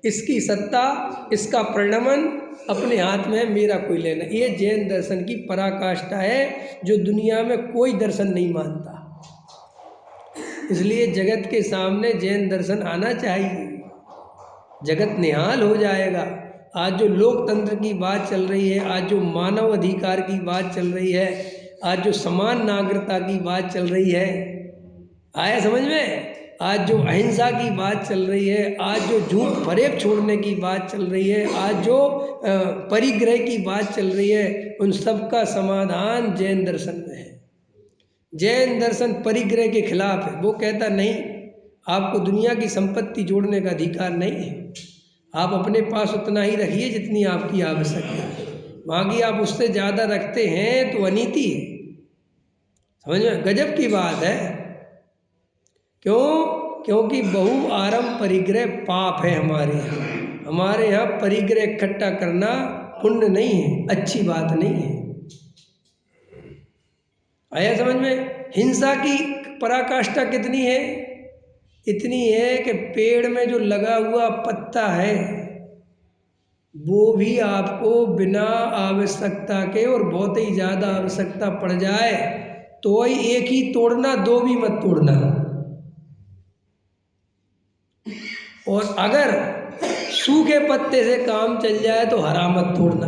इसकी सत्ता, इसका परिणमन अपने हाथ में है, मेरा कोई लेना। ये जैन दर्शन की पराकाष्ठा है जो दुनिया में कोई दर्शन नहीं मानता। इसलिए जगत के सामने जैन दर्शन आना चाहिए, जगत निहाल हो जाएगा। आज जो लोकतंत्र की बात चल रही है, आज जो मानव अधिकार की बात चल रही है, आज जो समान नागरिकता की बात चल रही है, आया समझ में? आज जो अहिंसा की बात चल रही है, आज जो झूठ फरेब छोड़ने की बात चल रही है, आज जो परिग्रह की बात चल रही है, उन सब का समाधान जैन दर्शन में है। जैन दर्शन परिग्रह के खिलाफ है। वो कहता नहीं, आपको दुनिया की संपत्ति जोड़ने का अधिकार नहीं है, आप अपने पास उतना ही रखिए जितनी आपकी आवश्यकता है, बाकी आप उससे ज़्यादा रखते हैं तो अनीति है। समझ में? गजब की बात है। क्यों? क्योंकि बहु आरंभ परिग्रह पाप है हमारे यहाँ। हमारे यहाँ परिग्रह इकट्ठा करना पुण्य नहीं है, अच्छी बात नहीं है। आया समझ में? हिंसा की पराकाष्ठा कितनी है? इतनी है कि पेड़ में जो लगा हुआ पत्ता है वो भी आपको बिना आवश्यकता के, और बहुत ही ज़्यादा आवश्यकता पड़ जाए तो ही एक ही तोड़ना, दो भी मत तोड़ना। और अगर सूखे पत्ते से काम चल जाए तो हरा मत तोड़ना।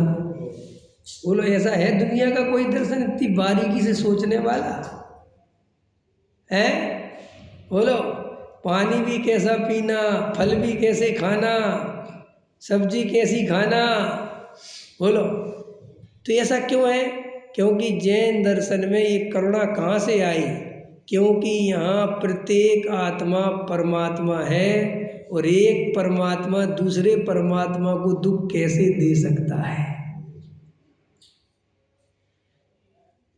बोलो, ऐसा है दुनिया का कोई दर्शन इतनी बारीकी से सोचने वाला है? बोलो, पानी भी कैसा पीना, फल भी कैसे खाना, सब्जी कैसी खाना। बोलो, तो ऐसा क्यों है? क्योंकि जैन दर्शन में ये करुणा कहाँ से आई? क्योंकि यहाँ प्रत्येक आत्मा परमात्मा है, और एक परमात्मा दूसरे परमात्मा को दुख कैसे दे सकता है?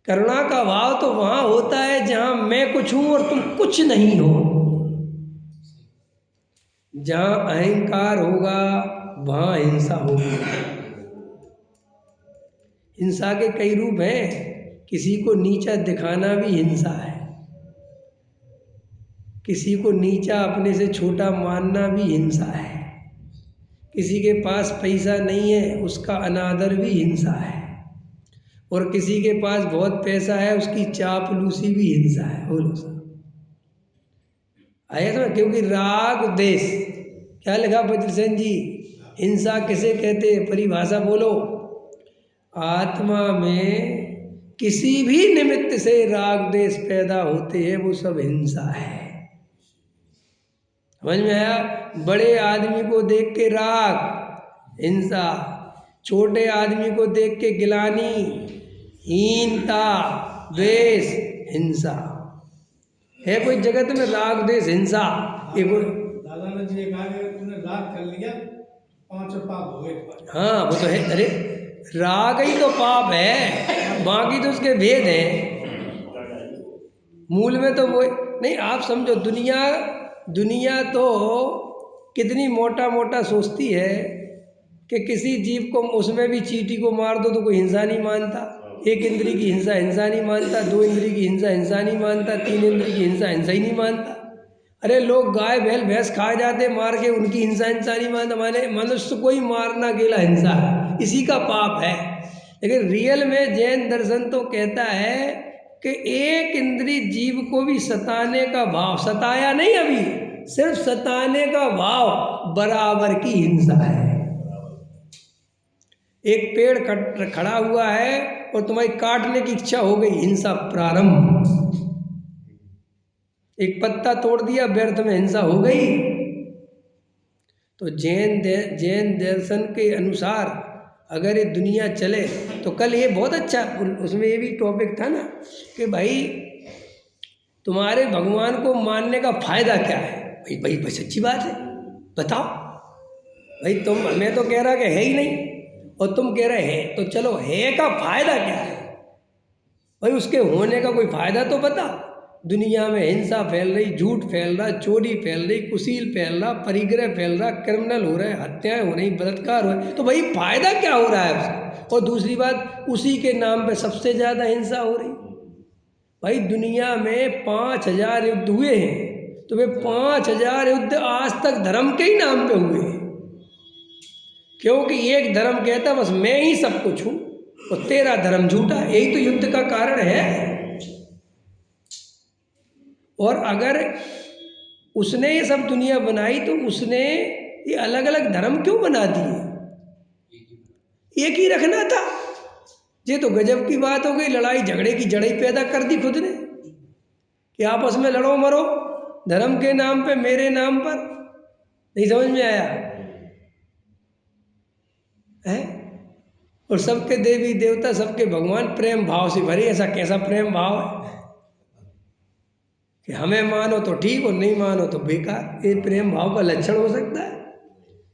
करुणा का भाव तो वहाँ होता है जहाँ मैं कुछ हूँ और तुम कुछ नहीं हो। जहाँ अहंकार होगा वहाँ हिंसा होगी। हिंसा के कई रूप हैं। किसी को नीचा दिखाना भी हिंसा है, किसी को नीचा अपने से छोटा मानना भी हिंसा है, किसी के पास पैसा नहीं है उसका अनादर भी हिंसा है, और किसी के पास बहुत पैसा है उसकी चापलूसी भी हिंसा है। बोलो सर, आया समझ? क्योंकि राग देश, क्या लिखा वज्रसेन जी? हिंसा किसे कहते हैं? परिभाषा बोलो। आत्मा में किसी भी निमित्त से राग देश पैदा होते हैं, वो सब हिंसा है। समझ में आया? बड़े आदमी को देख के राग, हिंसा। छोटे आदमी को देख के गिलानी, हीनता, द्वेष, हिंसा। है कोई जगत में राग द्वेष हिंसा? दादा जी ने कहा कि तुमने राग कर लिया 5 पाप हो गए। हाँ, वो तो है। अरे राग ही तो पाप है, बाकी तो उसके भेद हैं। मूल में तो वो नहीं। आप समझो, दुनिया तो कितनी मोटा मोटा सोचती है कि किसी जीव को, उसमें भी चींटी को मार दो तो कोई हिंसा नहीं मानता। एक इंद्री की हिंसा नहीं मानता, 2 इंद्री की हिंसा नहीं मानता, 3 इंद्री की हिंसा ही नहीं मानता। अरे लोग गाय बैल भैंस खा जाते मार के, उनकी हिंसा नहीं मानता। माने मनुष्य को ही मारना अकेला हिंसा है, इसी का पाप है। लेकिन रियल में जैन दर्शन तो कहता है कि एक इंद्री जीव को भी सताने का भाव, सताया नहीं अभी, सिर्फ सताने का भाव बराबर की हिंसा है। एक पेड़ खड़ा हुआ है और तुम्हारी काटने की इच्छा हो गई, हिंसा प्रारंभ। एक पत्ता तोड़ दिया, व्यर्थ में हिंसा हो गई। तो जैन दर्शन के अनुसार अगर ये दुनिया चले तो कल ये बहुत अच्छा, उसमें ये भी टॉपिक था ना कि भाई तुम्हारे भगवान को मानने का फायदा क्या है? भाई बस अच्छी बात है, बताओ भाई। मैं तो कह रहा कि है ही नहीं, और तुम कह रहे हैं, तो चलो है का फायदा क्या है भाई? उसके होने का कोई फायदा तो बता। दुनिया में हिंसा फैल रही, झूठ फैल रहा, चोरी फैल रही, कुशील फैल रहा, परिग्रह फैल रहा, क्रिमिनल हो रहे, हत्याएं हो रही, बलात्कार हो रहे, तो भाई फायदा क्या हो रहा है उसका? और दूसरी बात, उसी के नाम पे सबसे ज़्यादा हिंसा हो रही। भाई दुनिया में 5000 युद्ध हुए हैं, तो वे 5000 युद्ध आज तक धर्म के ही नाम पे हुए हैं। क्योंकि एक धर्म कहता बस मैं ही सब कुछ हूँ, और तेरा धर्म झूठा। यही तो युद्ध का कारण है। और अगर उसने ये सब दुनिया बनाई तो उसने ये अलग अलग धर्म क्यों बना दिए? एक ही रखना था। ये तो गजब की बात हो गई, लड़ाई झगड़े की जड़ ही पैदा कर दी खुद ने, कि आपस में लड़ो मरो धर्म के नाम पे, मेरे नाम पर। नहीं समझ में आया है? और सबके देवी देवता, सबके भगवान प्रेम भाव से भरे। ऐसा कैसा प्रेम भाव है कि हमें मानो तो ठीक और नहीं मानो तो बेकार? ये प्रेम भाव का लक्षण हो सकता है?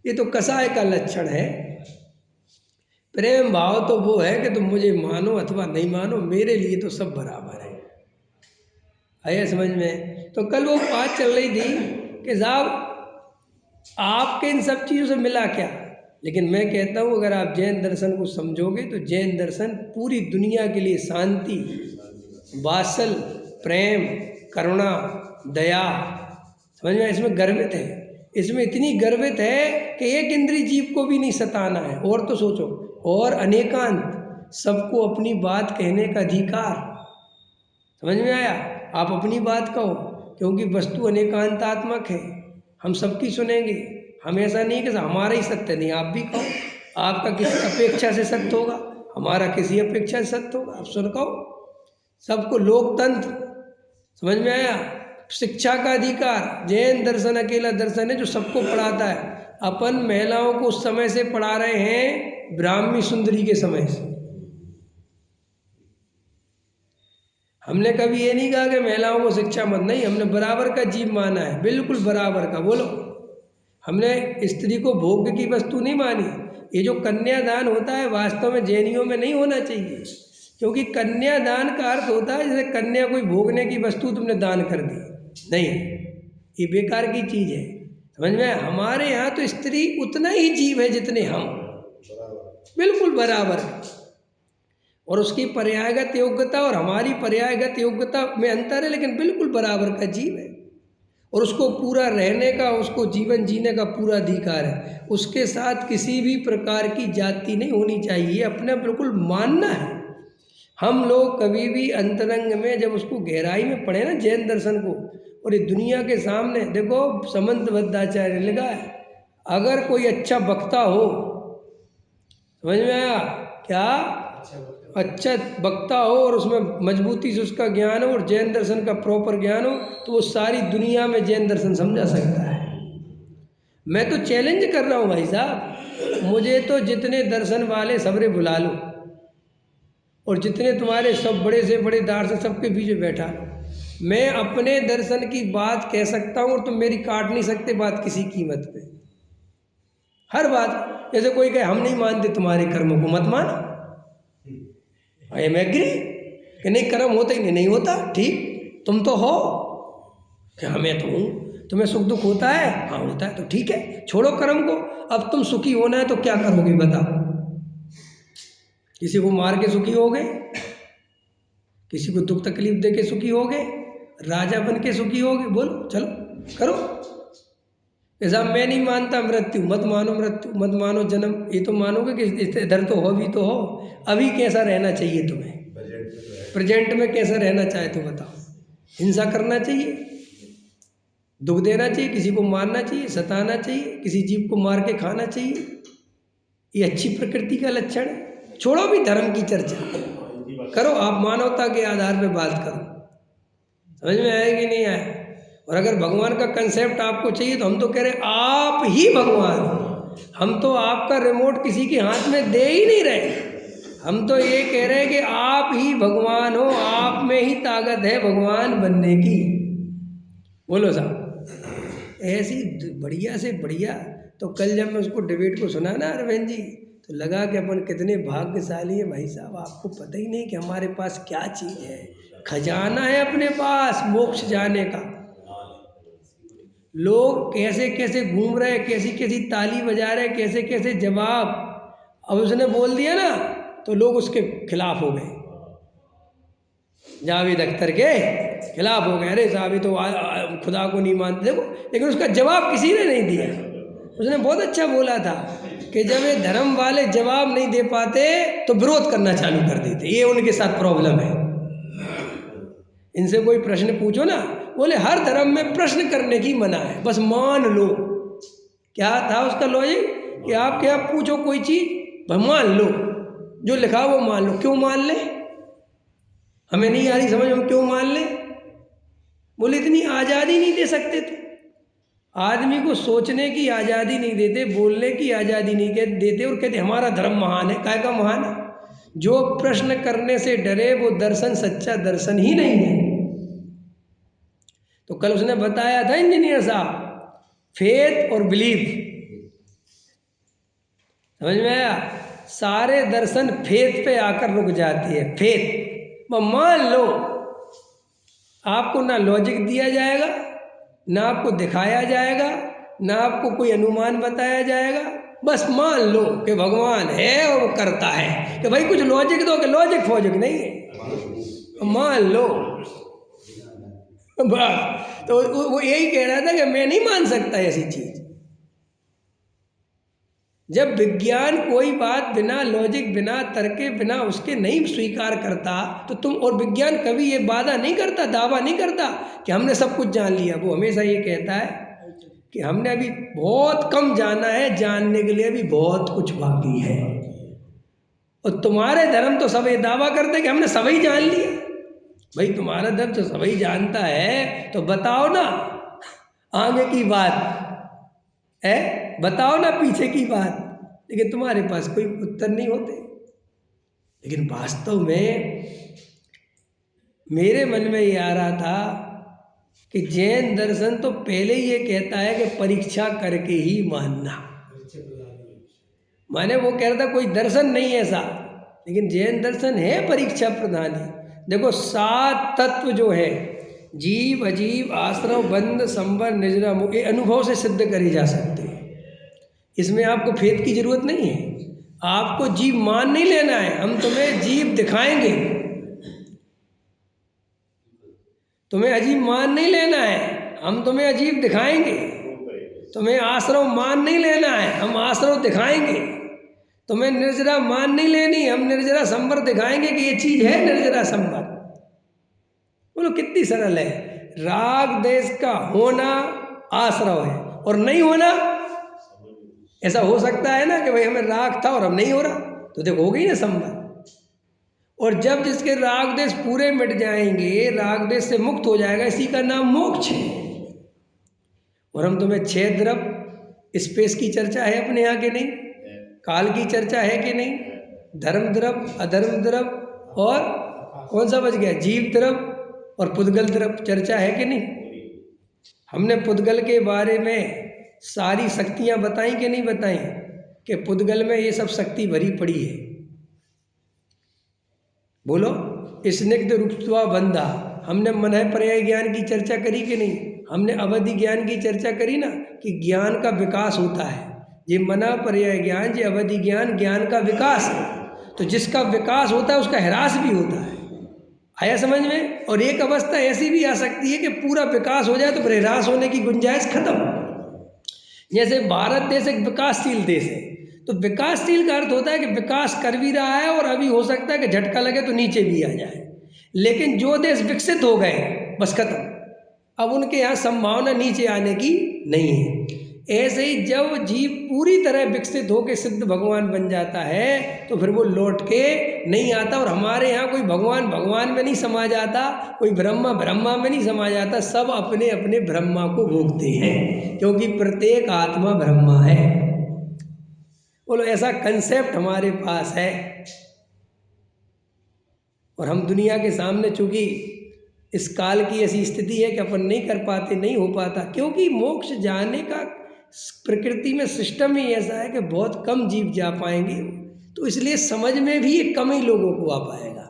ये तो कसाय का लक्षण है। प्रेम भाव तो वो है कि तुम मुझे मानो अथवा नहीं मानो, मेरे लिए तो सब बराबर है। आया समझ में? तो कल वो बात चल रही थी कि साहब आपके इन सब चीज़ों से मिला क्या। लेकिन मैं कहता हूँ अगर आप जैन दर्शन को समझोगे तो जैन दर्शन पूरी दुनिया के लिए शांति, वात्सल, प्रेम, करुणा, दया, समझ में, इसमें गर्वित है। इसमें इतनी गर्वित है कि एक इंद्रिय जीव को भी नहीं सताना है। और तो सोचो, और अनेकांत, सबको अपनी बात कहने का अधिकार। समझ में आया? आप अपनी बात कहो, क्योंकि वस्तु अनेकांतात्मक है, हम सबकी सुनेंगे। हम ऐसा नहीं कि हमारा ही सत्य नहीं, आप भी कहो। आपका किसी अपेक्षा से सत्य होगा, हमारा किसी अपेक्षा से सत्य होगा, आप सुन कहो। सबको लोकतंत्र, समझ में आया? शिक्षा का अधिकार। जैन दर्शन अकेला दर्शन है जो सबको पढ़ाता है। अपन महिलाओं को उस समय से पढ़ा रहे हैं ब्राह्मी सुंदरी के समय से। हमने कभी ये नहीं कहा कि महिलाओं को शिक्षा मत, नहीं, हमने बराबर का जीव माना है, बिल्कुल बराबर का। बोलो, हमने स्त्री को भोग की वस्तु नहीं मानी। ये जो कन्यादान होता है वास्तव में जैनियों में नहीं होना चाहिए, क्योंकि कन्यादान का अर्थ होता है जैसे कन्या कोई भोगने की वस्तु तुमने दान कर दी। नहीं, ये बेकार की चीज़ है। समझ में? हमारे यहाँ तो स्त्री उतना ही जीव है जितने हम, बिल्कुल बराबर। और उसकी पर्यायगत योग्यता और हमारी पर्यायगत योग्यता में अंतर है, लेकिन बिल्कुल बराबर का जीव है। और उसको पूरा रहने का, उसको जीवन जीने का पूरा अधिकार है। उसके साथ किसी भी प्रकार की जाति नहीं होनी चाहिए, अपने बिल्कुल मानना है। हम लोग कभी भी अंतरंग में जब उसको गहराई में पढ़े ना जैन दर्शन को, और ये दुनिया के सामने देखो, समंतबद्धाचार्य लिखा है, अगर कोई अच्छा वक्ता हो, समझ में आया क्या? अच्छा वक्ता हो और उसमें मजबूती से उसका ज्ञान हो और जैन दर्शन का प्रॉपर ज्ञान हो, तो वो सारी दुनिया में जैन दर्शन समझा सकता है। मैं तो चैलेंज कर रहा हूँ भाई साहब, मुझे तो जितने दर्शन वाले सबरे बुला लो, और जितने तुम्हारे सब बड़े से बड़े दार्शनिक सबके बीच बैठा लो। मैं अपने दर्शन की बात कह सकता हूँ और तुम मेरी काट नहीं सकते बात किसी कीमत पे। हर बात, जैसे कोई कहे हम नहीं मानते तुम्हारे कर्मों को, मत मानो, आई एम एग्री कि नहीं, कर्म होता ही नहीं होता, ठीक, तुम तो हो कि हमें तो हूँ। तुम्हें सुख दुख होता है? हाँ होता है, तो ठीक है, छोड़ो कर्म को। अब तुम सुखी होना है तो क्या करोगे बताओ? किसी को मार के सुखी होगे? किसी को दुख तकलीफ दे के सुखी होगे? राजा बन के सुखी होगे? बोलो, चलो करो। ऐसा मैं नहीं मानता मृत्यु, मत मानो मृत्यु, मत मानो जन्म, ये तो मानोगे कि इधर तो हो, भी तो हो। अभी कैसा रहना चाहिए तुम्हें? प्रेजेंट में कैसा रहना चाहे तो बताओ। हिंसा करना चाहिए, दुख देना चाहिए, किसी को मारना चाहिए, सताना चाहिए, किसी जीव को मार के खाना चाहिए? ये अच्छी प्रकृति का लक्षण है? छोड़ो भी धर्म की चर्चा, करो आप मानवता के आधार पे बात करो। समझ में आया कि नहीं आया? और अगर भगवान का कंसेप्ट आपको चाहिए तो हम तो कह रहे आप ही भगवान हो। हम तो आपका रिमोट किसी के हाथ में दे ही नहीं रहे, हम तो ये कह रहे हैं कि आप ही भगवान हो, आप में ही ताकत है भगवान बनने की। बोलो साहब, ऐसी बढ़िया से बढ़िया। तो कल जब मैं उसको डिबेट को सुना ना अरविंद जी, तो लगा कि अपन कितने भाग्यशाली हैं भाई साहब। आपको पता ही नहीं कि हमारे पास क्या चीज़ है, खजाना है अपने पास मोक्ष जाने का। लोग कैसे कैसे घूम रहे, कैसी कैसी ताली बजा रहे, कैसे कैसे जवाब। अब उसने बोल दिया ना तो लोग उसके खिलाफ हो गए, जावेद अख्तर के खिलाफ हो गए। अरे साहब ये तो खुदा को नहीं मानते। देखो, लेकिन उसका जवाब किसी ने नहीं दिया। उसने बहुत अच्छा बोला था कि जब ये धर्म वाले जवाब नहीं दे पाते तो विरोध करना चालू कर देते। ये उनके साथ प्रॉब्लम है। इनसे कोई प्रश्न पूछो ना, बोले हर धर्म में प्रश्न करने की मना है, बस मान लो। क्या था उसका लॉजिक कि आप क्या पूछो कोई चीज़, मान लो, जो लिखा वो मान लो। क्यों मान ले? हमें नहीं आ रही समझ, हम क्यों मान ले? बोले इतनी आज़ादी नहीं दे सकते थे। आदमी को सोचने की आज़ादी नहीं देते, बोलने की आज़ादी नहीं देते, और कहते हमारा धर्म महान है। काय का महान है? जो प्रश्न करने से डरे वो दर्शन सच्चा दर्शन ही नहीं है। तो कल उसने बताया था इंजीनियर साहब, फेथ और बिलीफ, समझ में आया? सारे दर्शन फेथ पे आकर रुक जाती है। फेथ मान लो, आपको ना लॉजिक दिया जाएगा, ना आपको दिखाया जाएगा, ना आपको कोई अनुमान बताया जाएगा। बस मान लो कि भगवान है और वो करता है, कि भाई कुछ लॉजिक दो, कि लॉजिक फॉजिक नहीं है, मान लो बस। तो वो यही कह रहा था कि मैं नहीं मान सकता ऐसी चीज। जब विज्ञान कोई बात बिना लॉजिक, बिना तर्के, बिना उसके नहीं स्वीकार करता, तो तुम, और विज्ञान कभी ये वादा नहीं करता, दावा नहीं करता कि हमने सब कुछ जान लिया। वो हमेशा ये कहता है कि हमने अभी बहुत कम जाना है, जानने के लिए भी बहुत कुछ बाकी है। और तुम्हारे धर्म तो सब ये दावा करते हैं कि हमने सभी जान लिया। भाई तुम्हारा धर्म तो सभी जानता है, तो बताओ ना आगे की बात है, बताओ ना पीछे की बात। लेकिन तुम्हारे पास कोई उत्तर नहीं होते। लेकिन वास्तव में मेरे मन में ये आ रहा था कि जैन दर्शन तो पहले ही ये कहता है कि परीक्षा करके ही मानना। माने वो कह रहा था कोई दर्शन नहीं ऐसा, लेकिन जैन दर्शन है परीक्षा प्रधानी। देखो 7 तत्व जो है, जीव, अजीव, आश्रव, बंध, संवर, निजरा, मुख, ये अनुभव से सिद्ध करे जा सकते हैं। इसमें आपको फेद की जरूरत नहीं है। आपको जीव मान नहीं लेना है, हम तुम्हें जीव दिखाएंगे। तुम्हें अजीब मान नहीं लेना है, हम तुम्हें अजीब दिखाएंगे। तुम्हें आश्रव मान नहीं लेना है, हम आश्रव दिखाएंगे। तुम्हें निर्जरा मान नहीं लेनी, हम निर्जरा संवर दिखाएंगे कि ये चीज है निर्जरा संवर। बोलो कितनी सरल है। राग देश का होना आश्रव है, और नहीं होना, ऐसा हो सकता है ना कि भाई हमें राग था और अब नहीं हो रहा, तो देखो हो गई ना संवर। और जब जिसके राग देश पूरे मिट जाएंगे, राग देश से मुक्त हो जाएगा, इसी का नाम मोक्ष है। और हम तुम्हें 6 द्रव, स्पेस की चर्चा है अपने यहाँ के नहीं, काल की चर्चा है कि नहीं, धर्म द्रव, अधर्म द्रव, और कौन सा बच गया, जीव द्रव और पुद्गल द्रव, चर्चा है कि नहीं। हमने पुद्गल के बारे में सारी शक्तियाँ बताई कि नहीं बताई, कि पुद्गल में ये सब शक्ति भरी पड़ी है। बोलो, स्निग्ध रूपत्वा बंधा, हमने मनः पर्याय ज्ञान की चर्चा करी कि नहीं, हमने अवधि ज्ञान की चर्चा करी ना, कि ज्ञान का विकास होता है। ये मनः पर्याय ज्ञान, ये अवधि ज्ञान, ज्ञान का विकास है। तो जिसका विकास होता है उसका ह्रास भी होता है। आया समझ में। और एक अवस्था ऐसी भी आ सकती है कि पूरा विकास हो जाए तो फिर ह्रास होने की गुंजाइश खत्म। जैसे भारत देश एक विकासशील देश है, तो विकासशील का अर्थ होता है कि विकास कर भी रहा है और अभी हो सकता है कि झटका लगे तो नीचे भी आ जाए। लेकिन जो देश विकसित हो गए बस खत्म, अब उनके यहाँ संभावना नीचे आने की नहीं है। ऐसे ही जब जीव पूरी तरह विकसित होकर सिद्ध भगवान बन जाता है तो फिर वो लौट के नहीं आता। और हमारे यहाँ कोई भगवान भगवान में नहीं समा जाता, कोई ब्रह्मा ब्रह्मा में नहीं समा जाता, सब अपने अपने ब्रह्मा को भोगते हैं, क्योंकि प्रत्येक आत्मा ब्रह्मा है। बोलो ऐसा कंसेप्ट हमारे पास है। और हम दुनिया के सामने चूंकि इस काल की ऐसी स्थिति है कि अपन नहीं कर पाते, नहीं हो पाता, क्योंकि मोक्ष जाने का प्रकृति में सिस्टम ही ऐसा है कि बहुत कम जीव जा पाएंगे। तो इसलिए समझ में भी ये कम ही लोगों को आ पाएगा,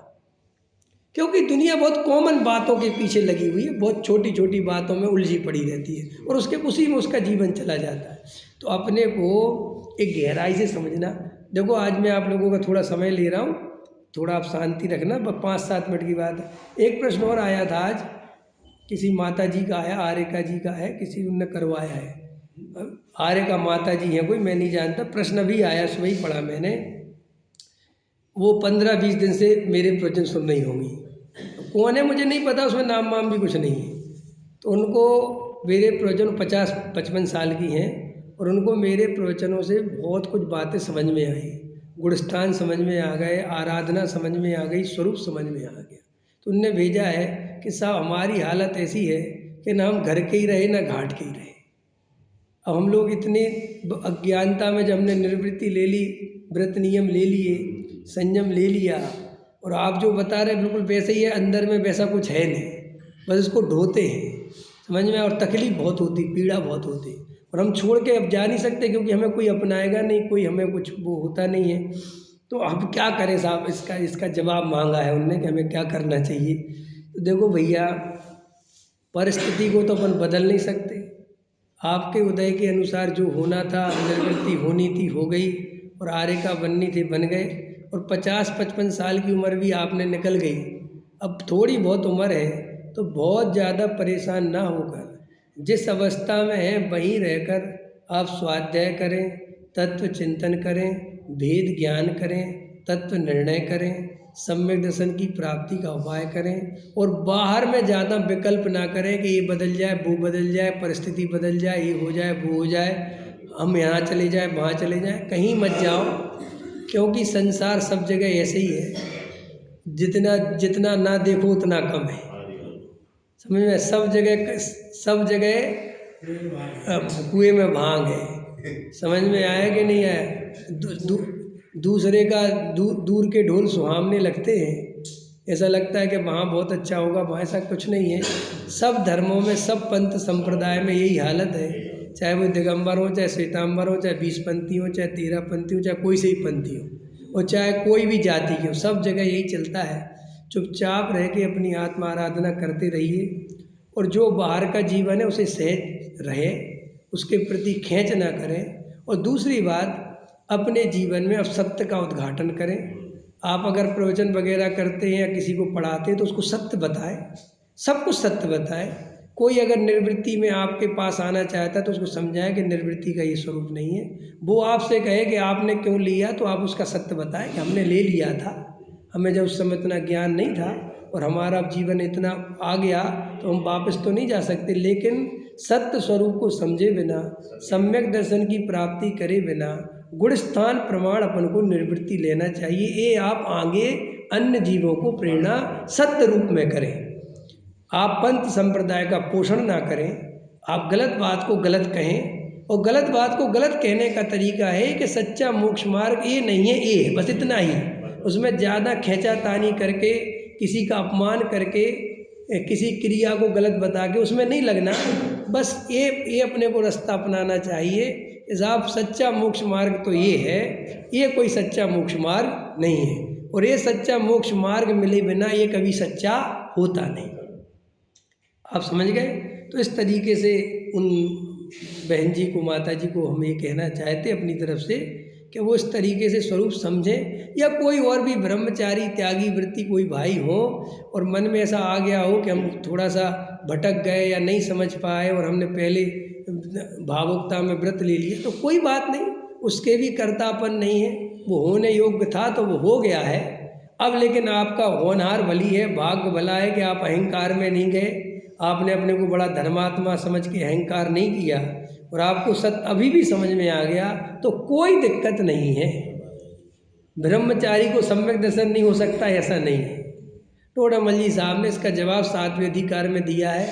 क्योंकि दुनिया बहुत कॉमन बातों के पीछे लगी हुई है, बहुत छोटी छोटी बातों में उलझी पड़ी रहती है और उसी में उसका जीवन चला जाता है। तो अपने को एक गहराई से समझना। देखो आज मैं आप लोगों का थोड़ा समय ले रहा हूँ, थोड़ा आप शांति रखना, 5-7 मिनट की बात है। एक प्रश्न और आया था आज, किसी माता जी का आया, आर्यका जी का है, किसी ने करवाया है। आर्यका माता जी हैं कोई, मैं नहीं जानता, प्रश्न भी आया, सुबह ही पढ़ा मैंने। वो 15-20 दिन से मेरे प्रवचन सुन रही होंगी। कौन है मुझे नहीं पता, उसमें नाम वाम भी कुछ नहीं है। तो उनको मेरे प्रवचन 50-55 साल की हैं और उनको मेरे प्रवचनों से बहुत कुछ बातें समझ में आई। गुणस्थान समझ में आ गए, आराधना समझ में आ गई, स्वरूप समझ में आ गया। तो उनने भेजा है कि साहब हमारी हालत ऐसी है कि ना हम घर के ही रहे ना घाट के ही रहे। अब हम लोग इतनी अज्ञानता में जब हमने निर्वृत्ति ले ली, व्रत नियम ले लिए, संयम ले लिया, और आप जो बता रहे बिल्कुल वैसे ही है, अंदर में वैसा कुछ है नहीं, बस इसको ढोते हैं, समझ में। और तकलीफ बहुत होती, पीड़ा बहुत होती, और हम छोड़ के अब जा नहीं सकते क्योंकि हमें कोई अपनाएगा नहीं, कोई हमें कुछ वो होता नहीं है। तो अब क्या करें साहब, इसका जवाब मांगा है उनने कि हमें क्या करना चाहिए। तो देखो भैया, परिस्थिति को तो अपन बदल नहीं सकते। आपके उदय के अनुसार जो होना था, निर्वृत्ति होनी थी हो गई, और आर्य का बननी थी बन गए, और 50-55 साल की उम्र भी आपने निकल गई। अब थोड़ी बहुत उम्र है तो बहुत ज़्यादा परेशान ना होकर जिस अवस्था में हैं वहीं रहकर आप स्वाध्याय करें, तत्व चिंतन करें, भेद ज्ञान करें, तत्व निर्णय करें, सम्यक दर्शन की प्राप्ति का उपाय करें, और बाहर में ज़्यादा विकल्प ना करें कि ये बदल जाए, वो बदल जाए, परिस्थिति बदल जाए, ये हो जाए, वो हो जाए, हम यहाँ चले जाए, वहाँ चले जाए, कहीं मत जाओ, क्योंकि संसार सब जगह ऐसे ही है। जितना जितना ना देखो उतना कम है, समझ में? सब जगह कुएं में भांग है, समझ में आया कि नहीं आया? दूसरे का दूर के ढोल सुहावने लगते हैं, ऐसा लगता है कि वहाँ बहुत अच्छा होगा, वहाँ ऐसा कुछ नहीं है। सब धर्मों में, सब पंथ संप्रदाय में यही हालत है, चाहे वो दिगंबर हो, चाहे श्वेतांबर हो, चाहे 20 पंथी हो, चाहे 13 पंथी हो, चाहे कोई से ही पंथी हो, और चाहे कोई भी जाति की हो, सब जगह यही चलता है। चुपचाप रह के अपनी आत्मा आराधना करते रहिए, और जो बाहर का जीवन है उसे सहज रहे, उसके प्रति खेच ना करें। और दूसरी बात, अपने जीवन में अब सत्य का उद्घाटन करें। आप अगर प्रवचन वगैरह करते हैं या किसी को पढ़ाते हैं तो उसको सत्य बताएं, सब कुछ सत्य बताएं। कोई अगर निर्वृत्ति में आपके पास आना चाहता है तो उसको समझाएं कि निर्वृत्ति का ये स्वरूप नहीं है। वो आपसे कहे कि आपने क्यों लिया, तो आप उसका सत्य बताएं कि हमने ले लिया था, हमें जब उस समय इतना ज्ञान नहीं था और हमारा जीवन इतना आ गया तो हम वापस तो नहीं जा सकते, लेकिन सत्य स्वरूप को समझे बिना, सम्यक दर्शन की प्राप्ति करे बिना गुण स्थान प्रमाण अपन को निर्वृत्ति लेना चाहिए। ये आप आगे अन्य जीवों को प्रेरणा सत्य रूप में करें। आप पंथ संप्रदाय का पोषण ना करें, आप गलत बात को गलत कहें, और गलत बात को गलत कहने का तरीका है कि सच्चा मोक्ष मार्ग ये नहीं है, ये है, बस इतना ही। उसमें ज़्यादा खींचातानी करके, किसी का अपमान करके, किसी क्रिया को गलत बता के उसमें नहीं लगना। बस ये अपने को रास्ता अपनाना चाहिए। साहब सच्चा मोक्ष मार्ग तो ये है, ये कोई सच्चा मोक्ष मार्ग नहीं है, और ये सच्चा मोक्ष मार्ग मिले बिना ये कभी सच्चा होता नहीं। आप समझ गए? तो इस तरीके से उन बहन जी को, माता जी को हम ये कहना चाहते अपनी तरफ से कि वो इस तरीके से स्वरूप समझें। या कोई और भी ब्रह्मचारी त्यागी वृत्ति कोई भाई हो और मन में ऐसा आ गया हो कि हम थोड़ा सा भटक गए या नहीं समझ पाए और हमने पहले भावुकता में व्रत ले लिए, तो कोई बात नहीं, उसके भी कर्तापन नहीं है, वो होने योग्य था तो वो हो गया है। अब लेकिन आपका होनहार भली है, भाग्य भला है कि आप अहंकार में नहीं गए, आपने अपने को बड़ा धर्मात्मा समझ के अहंकार नहीं किया, और आपको सत्य अभी भी समझ में आ गया तो कोई दिक्कत नहीं है। ब्रह्मचारी को सम्यक दर्शन नहीं हो सकता ऐसा नहीं है। टोडामल जी साहब ने इसका जवाब 7वें अधिकार में दिया है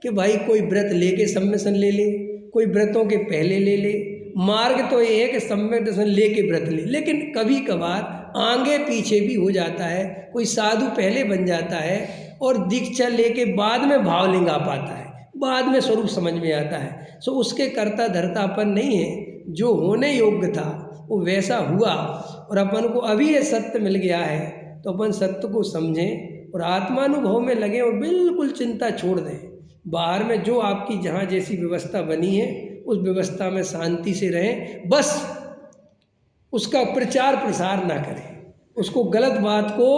कि भाई कोई व्रत लेके सम्यसन ले ले, कोई व्रतों के पहले ले ले, मार्ग तो ये है कि सम्यक दर्शन लेके व्रत ले, लेकिन कभी कभार आगे पीछे भी हो जाता है। कोई साधु पहले बन जाता है और दीक्षा लेके बाद में भावलिंग आ पाता है, बाद में स्वरूप समझ में आता है, सो उसके कर्ता धर्तापन नहीं है। जो होने योग्य था वो वैसा हुआ, और अपन को अभी ये सत्य मिल गया है तो अपन सत्य को समझें और आत्मानुभव में लगें और बिल्कुल चिंता छोड़ दें। बाहर में जो आपकी जहाँ जैसी व्यवस्था बनी है उस व्यवस्था में शांति से रहें, बस उसका प्रचार प्रसार ना करें, उसको गलत बात को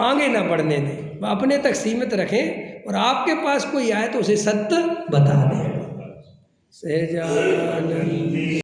आगे ना बढ़ने दें, अपने तक सीमित रखें, और आपके पास कोई आए तो उसे सत्य बता दें। सहजानंद।